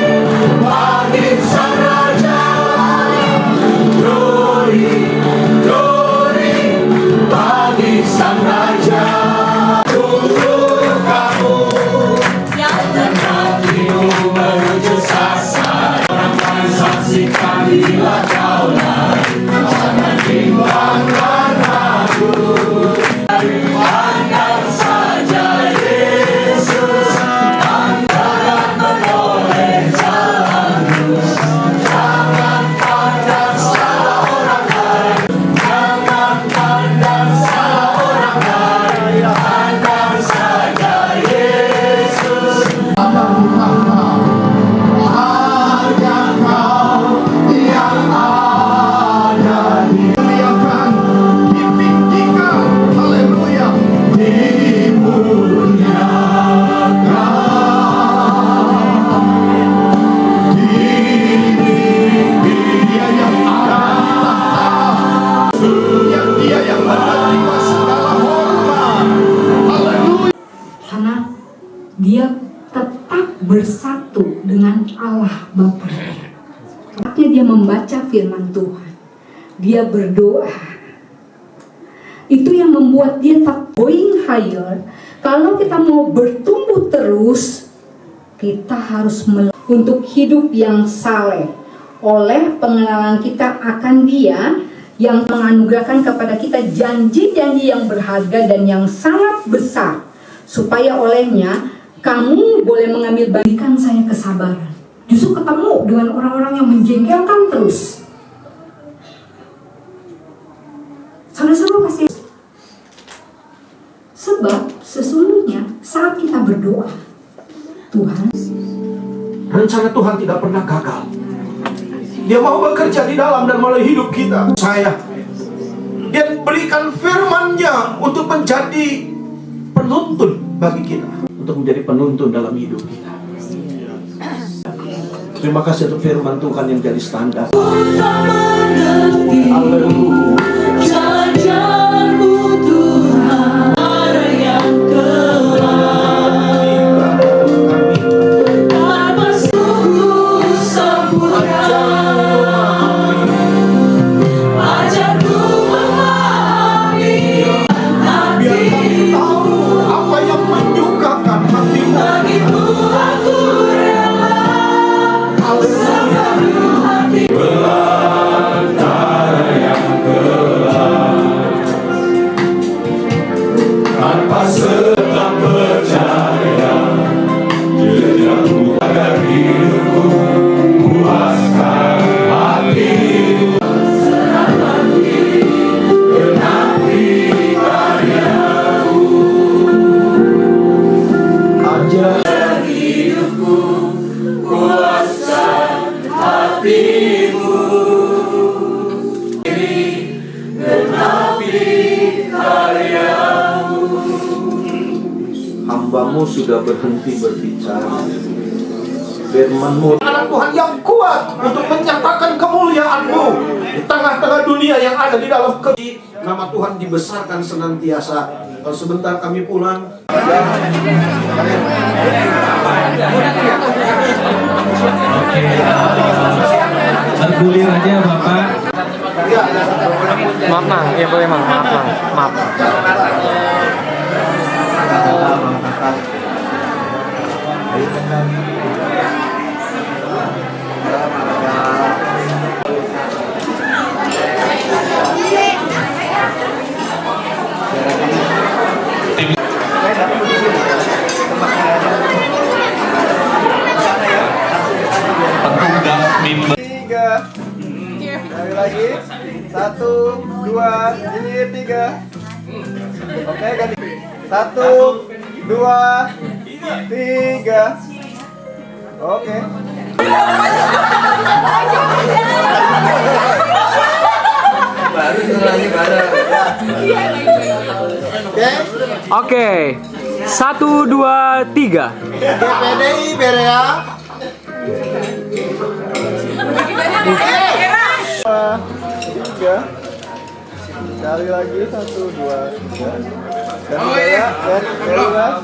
dia tetap bersatu dengan Allah Bapa-Nya. Saatnya dia membaca firman Tuhan, dia berdoa. Itu yang membuat dia tetap going higher. Kalau kita mau bertumbuh terus, kita harus untuk hidup yang saleh. Oleh pengenalan kita akan Dia yang menganugerahkan kepada kita janji-janji yang berharga dan yang sangat besar, supaya olehnya kamu boleh mengambil berikan saya kesabaran. Justru ketemu dengan orang-orang yang menjengkelkan terus. Saudara-saudara pasti. Sebab sesungguhnya saat kita berdoa, Tuhan, Rencana Tuhan tidak pernah gagal. Dia mau bekerja di dalam dan melalui hidup kita. Dia berikan firman-Nya untuk menjadi penuntun bagi kita, untuk menjadi penuntun dalam hidup kita. Terima kasih untuk firman Tuhan yang jadi standar. Haleluya. Hambamu sudah berhenti berbicara. Firman-Mu, anak Tuhan yang kuat untuk menyatakan kemuliaan-Mu di tengah-tengah dunia yang ada di dalam nama Tuhan dibesarkan senantiasa. Kalau sebentar kami pulang. Bergulir aja Bapak. Maaf Mang, ya boleh Mang, maaf Mang, maaf. Tiga. Sekali lagi. 1, 2, ini 3. Oke, ganti. 1, 2, 3. Oke. Oke. 1, 2, 3. GPDI Berea. 3. Sekali lagi 1, 2, 3. Dan saya dan bebas.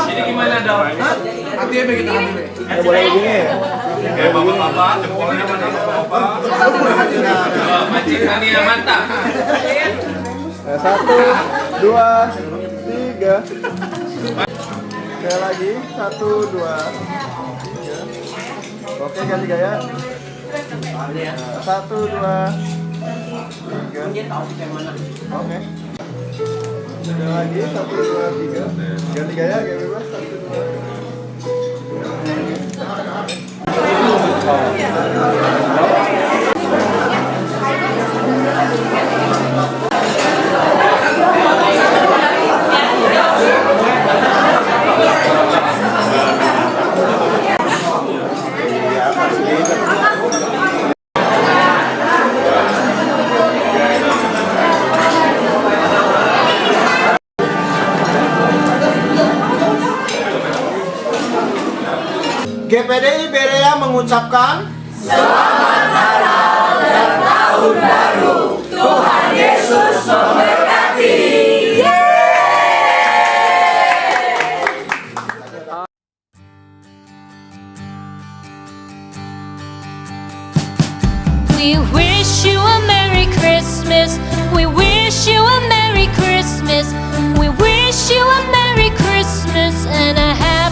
Ini gimana dong? Artinya begitu dulu. Boleh begini ya? Kayak bapak-bapak, jempolnya mana bapak-bapak? Majikan dia mantap. 1, 2, 3. Sekali lagi 1, 2, 3. Oke, ganti gaya. 1, 2, 3. Oke. Sekali lagi 1, 2, 3. Ganti gaya, gaya bebas. 1, 2, GPDI Berea mengucapkan Selamat Natal dan Tahun Baru. Tuhan Yesus memberkati. We wish you a Merry Christmas. We wish you a Merry Christmas. We wish you a Merry Christmas and a happy